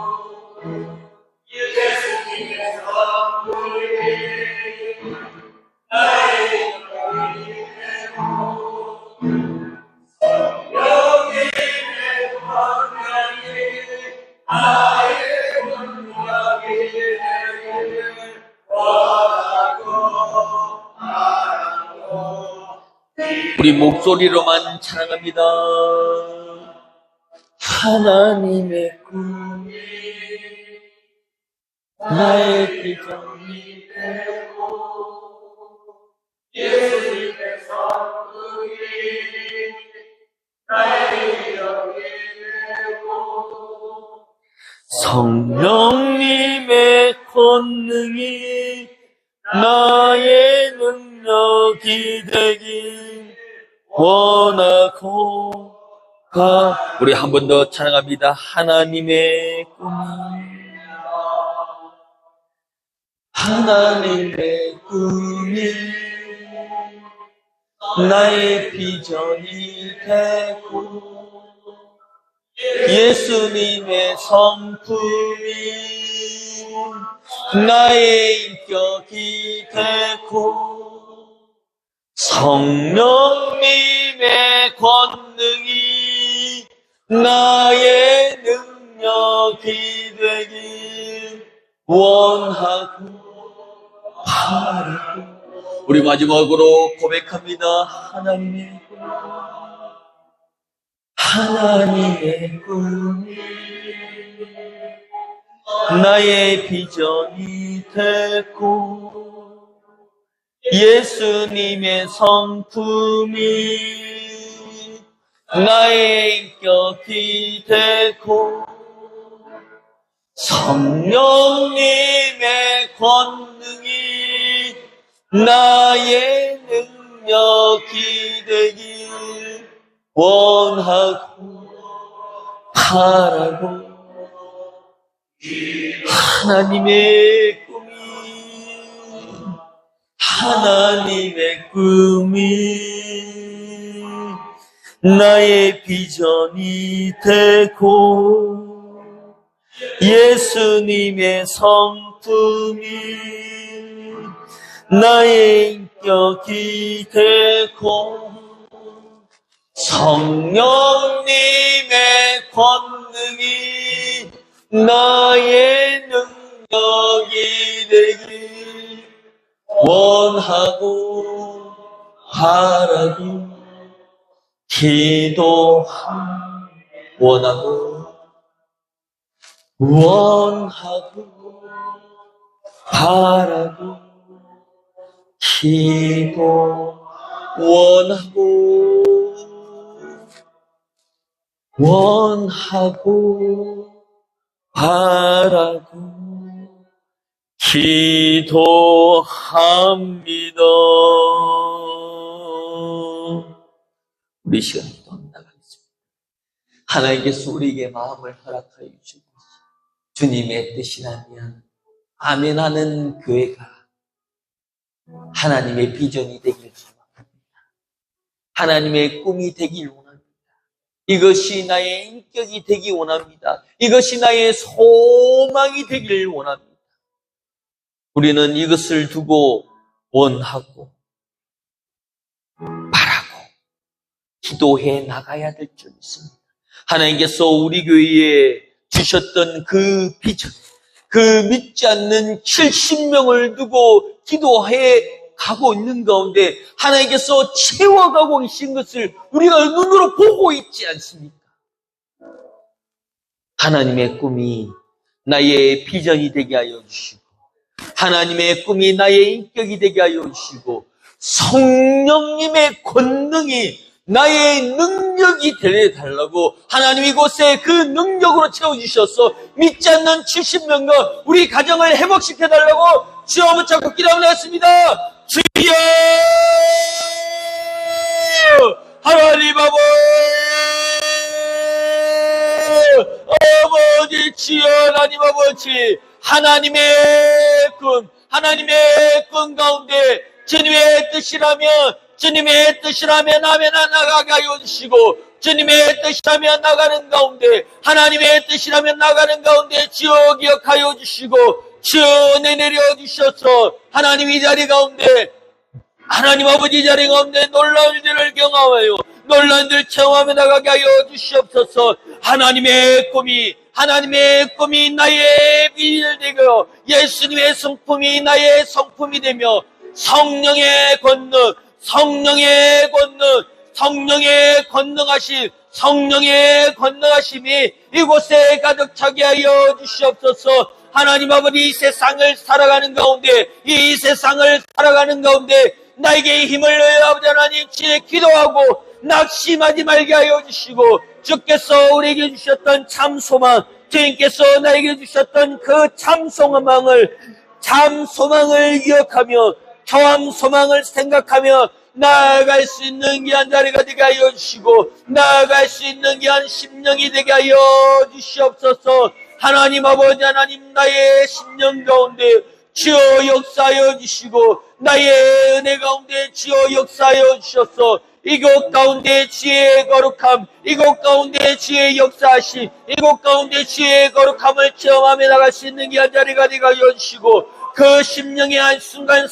예수님의 성품이 나의 인격이 되고 성령님의 권능이 나의 능력이 되길 원하고 바라고. 우리 목소리로만 찬양합니다. 하나님의 꿈이 나의 비전이 되고 예수님의 성품이 나의 인격이 되고 성령님의 권능이 나의 능력이 되길 원하고 우리 한 번 더 찬양합니다. 하나님의 꿈이 나의 비전이 되고 예수님의 성품이 나의 인격이 되고 성령님의 권능이 나의 능력이 되길 원하고 바라고. 우리 마지막으로 고백합니다. 하나님의 꿈이 나의 비전이 됐고 예수님의 성품이 나의 인격이 됐고 성령님의 권능이 나의 능력이 되길 원하고 바라고 하나님의 꿈이 나의 비전이 되고 예수님의 성품이 나의 인격이 되고 성령님의 권능이 나의 능력이 되길 원하고 바라고 원하고 바라고 원하고 바라고 기도합니다. 우리 시간에 또 나가겠습니다. 하나님께서 우리에게 마음을 허락하여 주시고 주님의 뜻이라면 아멘하는 교회가 하나님의 비전이 되길 소망합니다. 하나님의 꿈이 되길 원합니다. 이것이 나의 인격이 되기 원합니다. 이것이 나의 소망이 되길 원합니다. 우리는 이것을 두고 원하고 바라고 기도해 나가야 될 줄 믿습니다. 하나님께서 우리 교회에 주셨던 그 비전, 그 믿지 않는 70명을 두고 기도해 가고 있는 가운데 하나님께서 채워가고 계신 것을 우리가 눈으로 보고 있지 않습니까? 하나님의 꿈이 나의 비전이 되게 하여 주시고 하나님의 꿈이 나의 인격이 되게 하여 주시고 성령님의 권능이 나의 능력이 되게 달라고 하나님 이곳에 그 능력으로 채워주셔서 믿지 않는 70명과 우리 가정을 회복시켜달라고 주여 붙잡고 기도하겠습니다. 주여 하나님 아버지 주여 하나님 아버지 하나님의 꿈 가운데 주님의 뜻이라면 아멘 나가게 하여 주시고 주님의 뜻이라면 나가는 가운데 하나님의 뜻이라면 나가는 가운데 주여 기억하여 주시고 주여 은혜 내려주셔서 하나님 이 자리 가운데 하나님 아버지 이 자리 가운데 놀라운 일을 경험하여 놀라운 일을 체험하며 나가게 하여 주시옵소서. 하나님의 꿈이 나의 비전이 되고 예수님의 성품이 나의 성품이 되며 성령의 권능하심이 이곳에 가득 차게 하여 주시옵소서. 하나님 아버지 이 세상을 살아가는 가운데 나에게 힘을 내어 아버지 하나님 지혜 기도하고 낙심하지 말게 하여 주시고 주께서 우리에게 주셨던 참 소망 주님께서 나에게 주셨던 그 참 소망을 기억하며 참 소망을 생각하며 나아갈 수 있는 귀한 자리가 되게 하여 주시고 나아갈 수 있는 귀한 심령이 되게 하여 주시옵소서. 하나님 아버지 하나님 나의 심령 가운데 주여 역사하여 주시고 나의 은혜 가운데 주여 역사하여 주셔서 이곳 가운데 주의 거룩함, 이곳 가운데 주의 역사하심, 이곳 가운데 주의 거룩함을 체험하며 나갈 수 있는 귀한 자리가 되게 하여 주시고 그 심령의 한순간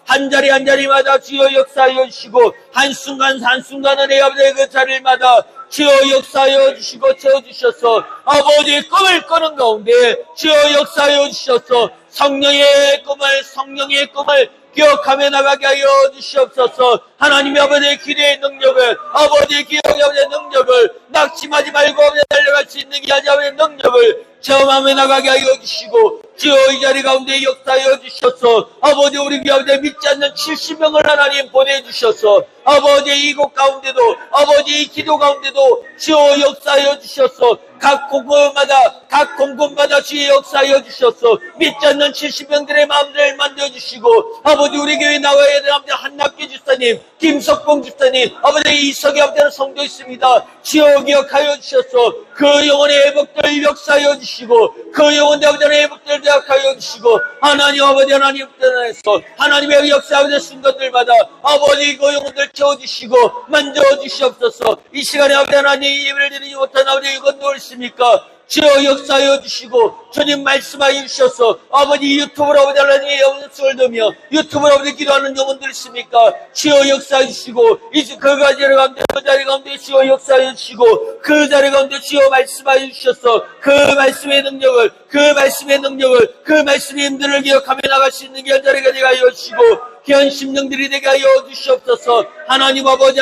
한 자리마다 주여 역사하여 주시고 한순간 은혜 아버지의 그 자리마다 주여 역사하여 주시고 채워주셔서 아버지의 꿈을 꾸는 가운데 주여 역사하여 주셔서 성령의 꿈을 기억하며 나가게 하여 주시옵소서. 하나님의 아버지의 기대의 능력을, 아버지의 기억의 아버지의 능력을, 낙심하지 말고 아버지 달려갈 수 있는 게 아버지의 능력을 체험하며 나가게 하여 주시고, 주여 이 자리 가운데 역사하여 주셔서 아버지 우리 가운데 믿지 않는 70명을 하나님 보내주셔서 아버지 이곳 가운데도 아버지 이 기도 가운데도 주여 역사하여 주셔서 각 공간마다 주의 역사하여 주셔서 믿지 않는 70명들의 마음들을 만들어주시고 아버지 우리 교회 나와야 되는 아버지 한낙기 집사님, 김석봉 집사님, 아버지 이석이 아버지는 성도 있습니다. 주여 기억하여 주셔서 그 영혼의 회복들 역사하여 주시고 그 영혼의 아버지의 회복들 기억하여 주시고 하나님 아버지 하나님 편에서 하나님의 역사하는 순간들마다 아버지 그 영혼들 채워주시고 만져주시옵소서. 이 시간에 아버지 하나님 예배를 드리지 못한 아버지 이건 누구 있습니까? 주여 역사하여 주시고 주님 말씀하여 주셔서 아버지 유튜브로 아버지 하나님 영혼을 넣으며 유튜브로 아버지 기도하는 영혼들 있습니까? 주여 역사하여 주시고 이제 그 자리 가운데 그 자리 가운데 주여 역사하여 주시고 그 자리 가운데 주여 말씀하여 주셔서 그 말씀의 능력을 그 말씀의 힘들을 기억하며 나갈 수 있는 그 자리가 되게 하여 주시고 귀한 심령들이 되게 하여 주시옵소서. 하나님 아버지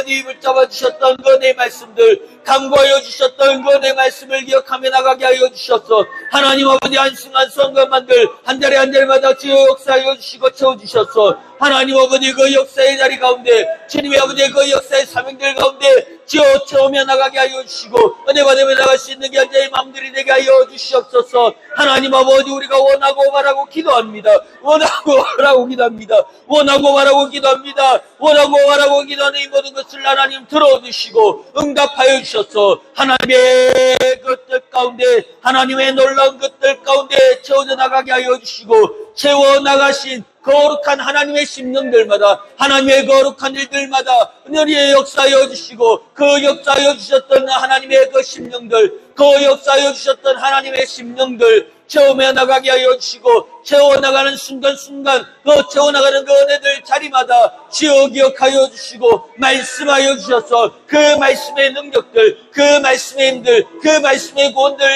입을 잡아주셨던 그 내 말씀들 강구하여 주셨던 그 내 말씀을 기억하며 나가게 하여 주셔서 하나님 아버지 한순간 것만들 한 자리마다 주여 역사하여 주시고 채워주셔서 하나님 아버지 그 역사의 자리 가운데 주님의 아버지 그 역사의 사명들 가운데 주여 채우며 나가게 하여 주시고 은혜 받으며 나갈 수 있는 견자의 마음들이 되게 하여 주시옵소서. 하나님 아버지 우리가 원하고 바라고 기도합니다. 원하고 바라고 기도하는 이 모든 것을 하나님 들어주시고 응답하여 주셔서 하나님의 것들 가운데 하나님의 놀라운 것들 가운데 채워져 나가게 하여 주시고 채워나가신 거룩한 하나님의 심령들마다 하나님의 거룩한 일들마다 은혜의 역사하여 주시고 그 역사하여 주셨던 하나님의 그 심령들 그 역사하여 주셨던 하나님의 심령들 채워며 나가게 하여 주시고 채워나가는 순간순간 그 채워나가는 그 은혜들 자리마다 주여 기억하여 주시고 말씀하여 주셔서 그 말씀의 능력들 그 말씀의 힘들 그 말씀의 구원들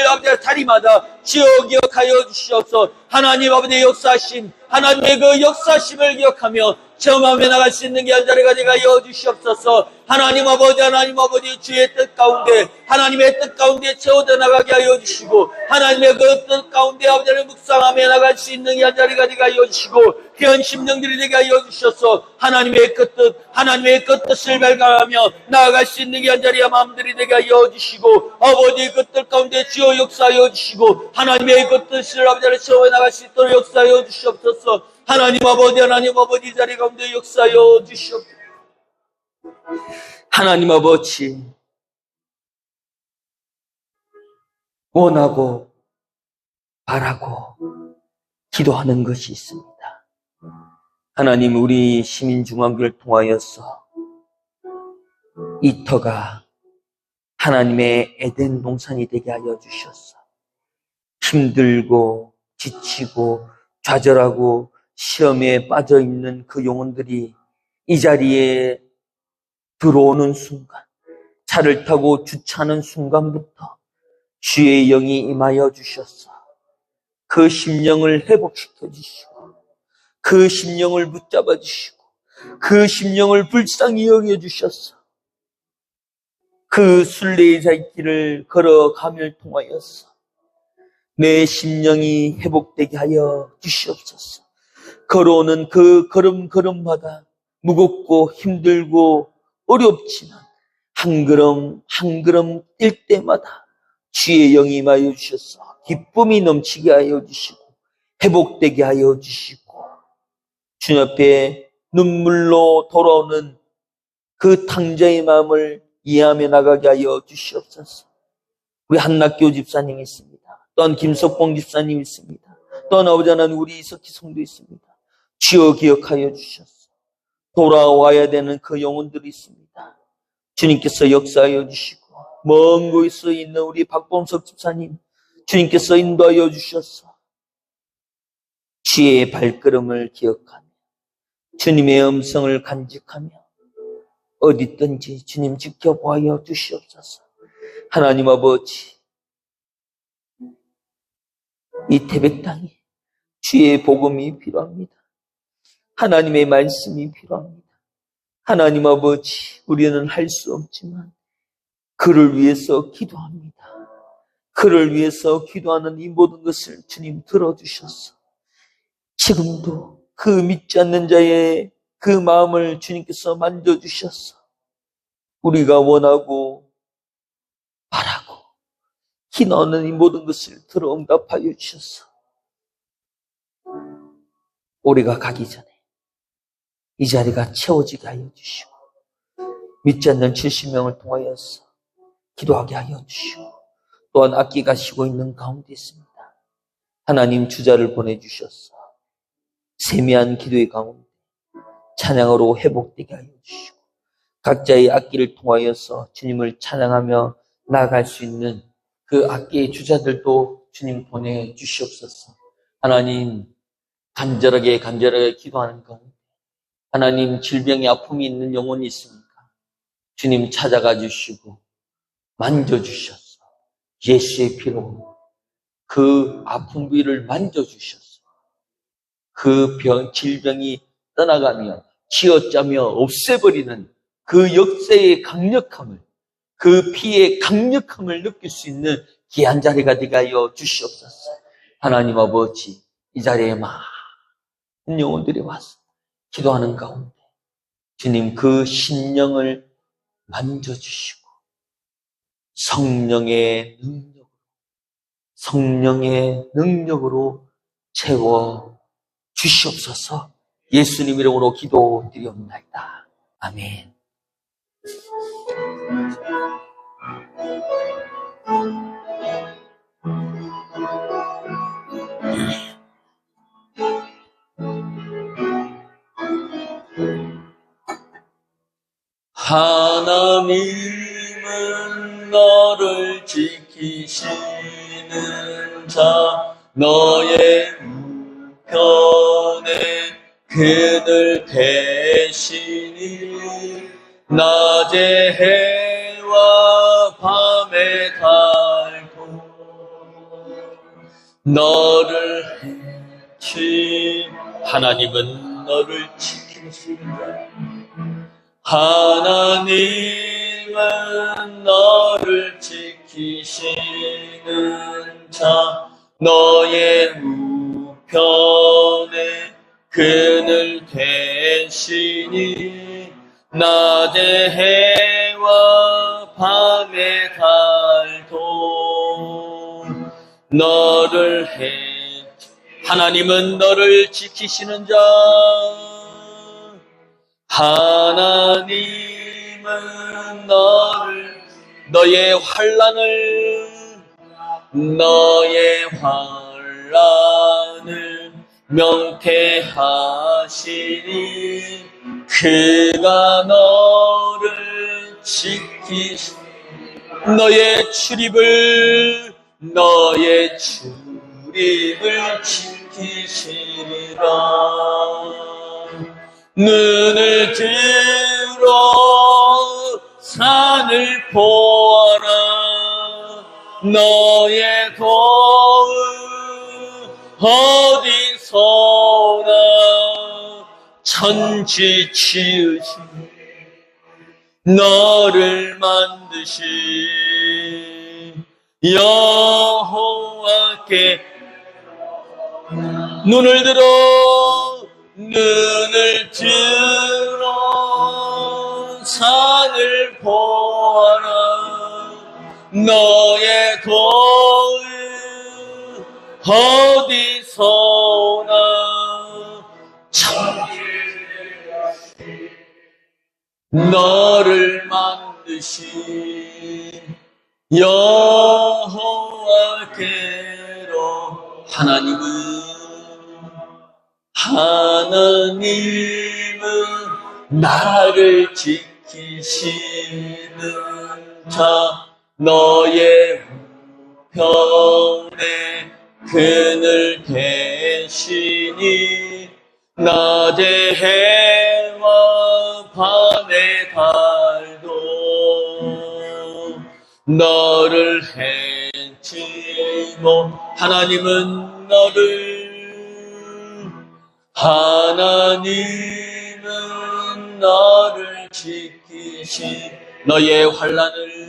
자리마다 주여 기억하여 주셔서 하나님 아버지의 역사하심 하나님의 그 역사심을 기억하며 체험하며 나갈 수 있는 게 한 자리가 되게 하여 주시옵소서. 하나님 아버지 주의 뜻 가운데 하나님의 뜻 가운데 채워져 나가게 하여 주시고 하나님의 그 뜻 가운데 아버지를 묵상하며 나갈 수 있는 게 한 자리가 되게 하여 주시고 귀한 심령들이 되게 하여 주셔서 하나님의 그 뜻을 발견하며 나아갈 수 있는 게 한 자리의 마음들이 되게 하여 주시고 아버지의 그 뜻 가운데 주여 역사하여 주시고 하나님의 그 뜻을 아버지를 채워 나갈 수 있도록 역사하여 주시옵소서. 하나님 아버지 이 자리 가운데 역사하여 주시옵소서. 하나님 아버지 원하고 바라고 기도하는 것이 있습니다. 하나님 우리 시민중앙교를 통하여서 이 터가 하나님의 에덴 동산이 되게 하여 주셨어. 힘들고 지치고 좌절하고 시험에 빠져있는 그 영혼들이 이 자리에 들어오는 순간 차를 타고 주차하는 순간부터 주의 영이 임하여 주셔서 그 심령을 회복시켜 주시고 그 심령을 붙잡아 주시고 그 심령을 불쌍히 여겨 주셔서 그 순례의 길을 걸어감을 통하여서 내 심령이 회복되게 하여 주시옵소서. 걸어오는 그 걸음마다 무겁고 힘들고 어렵지만 한 걸음 뛸 때마다 주의 영이 임하여 주셔서 기쁨이 넘치게 하여 주시고 회복되게 하여 주시고 주님 앞에 눈물로 돌아오는 그 탕자의 마음을 이해하며 나가게 하여 주시옵소서. 우리 한낙교 집사님이 있습니다. 또한 김석봉 집사님이 있습니다. 또한 아버지 하나님 우리 이석희 성도 있습니다. 주여 기억하여 주셔서 돌아와야 되는 그 영혼들이 있습니다. 주님께서 역사하여 주시고 먼 곳에 있는 우리 박범석 집사님 주님께서 인도하여 주셔서 주의 발걸음을 기억하며 주님의 음성을 간직하며 어디 있든지 주님 지켜보아 주시옵소서. 하나님 아버지, 이 태백 땅에 주의 복음이 필요합니다. 하나님의 말씀이 필요합니다. 하나님 아버지, 우리는 할 수 없지만 그를 위해서 기도합니다. 그를 위해서 기도하는 이 모든 것을 주님 들어주셔서 지금도 그 믿지 않는 자의 그 마음을 주님께서 만져주셔서 우리가 원하고 바라고 기도하는 이 모든 것을 들어 응답하여 주셔서 우리가 가기 전에 이 자리가 채워지게 하여 주시고 믿지 않는 70명을 통하여서 기도하게 하여 주시고 또한 악기 가시고 있는 가운데 있습니다. 하나님 주자를 보내주셔서 세미한 기도의 가운데 찬양으로 회복되게 하여 주시고 각자의 악기를 통하여서 주님을 찬양하며 나아갈 수 있는 그 악기의 주자들도 주님 보내주시옵소서. 하나님 간절하게 기도하는 가운데 하나님 질병의 아픔이 있는 영혼이 있습니까? 주님 찾아가 주시고 만져주셔서 예수의 피로 그 아픈 부위를 만져주셔서 그 질병이 떠나가며 치어짜며 없애버리는 그 역사의 강력함을, 그 피의 강력함을 느낄 수 있는 귀한 자리가 되게 하여 주시옵소서. 하나님 아버지, 이 자리에 많은 영혼들이 와서 기도하는 가운데 주님 그 심령을 만져주시고 성령의 능력으로 채워 주시옵소서. 예수님 이름으로 기도드리옵나이다. 아멘. 하나님은 너를 지키시는 자, 너의 우편에 그들 대신이 낮에 해와 밤에 달고 너를 해치 하나님은 너를 지키신다. 하나님은 너를 지키시는 자, 너의 우편에 그늘 대신이 낮에 해와 밤에 달도 너를 하나님은 너를 지키시는 자, 하나님은 너의 환난을 명태하시니 그가 너를 너의 출입을 지키시리라. 눈을 들어 산을 보아라. 너의 도움 어디서나 천지 지으신 너를 만드신 여호와께 눈을 들어 산을 보아라. 너의 도움 어디서나 너를 만드신 여호와께로 하나님은 나를 지키시는 자, 너의 우편에 그늘 대신이 낮에 해와 밤에 달 지키시고 하나님은 너를 지키시 너의 환난을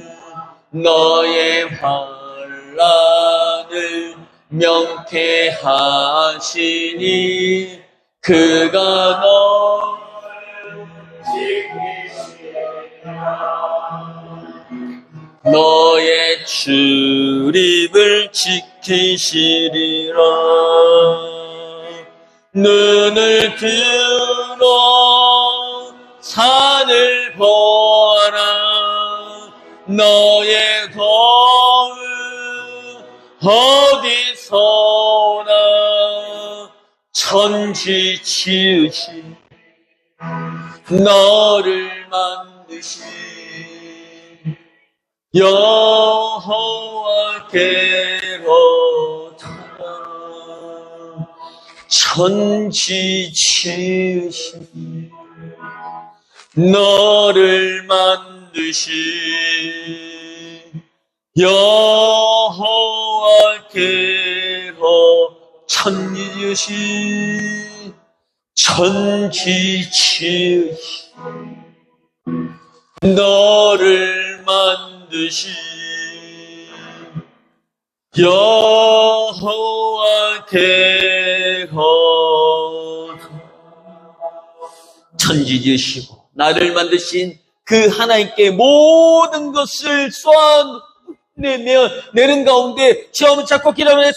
명쾌하시니 그가 너를 지키시리라. 너의 출입을 지키시리라. 눈을 들어 산을 보아라. 너의 거울 어디서나 천지 지으신 너를 만드신 여호와께로다. 천지 지으신 너를 만드신 여호와께로 천지 지으신 너를 만드신 여호와께로 천지 지으시고 나를 만드신 그 하나님께 모든 것을 쏟아내는 가운데 시험을 찾고 기도하는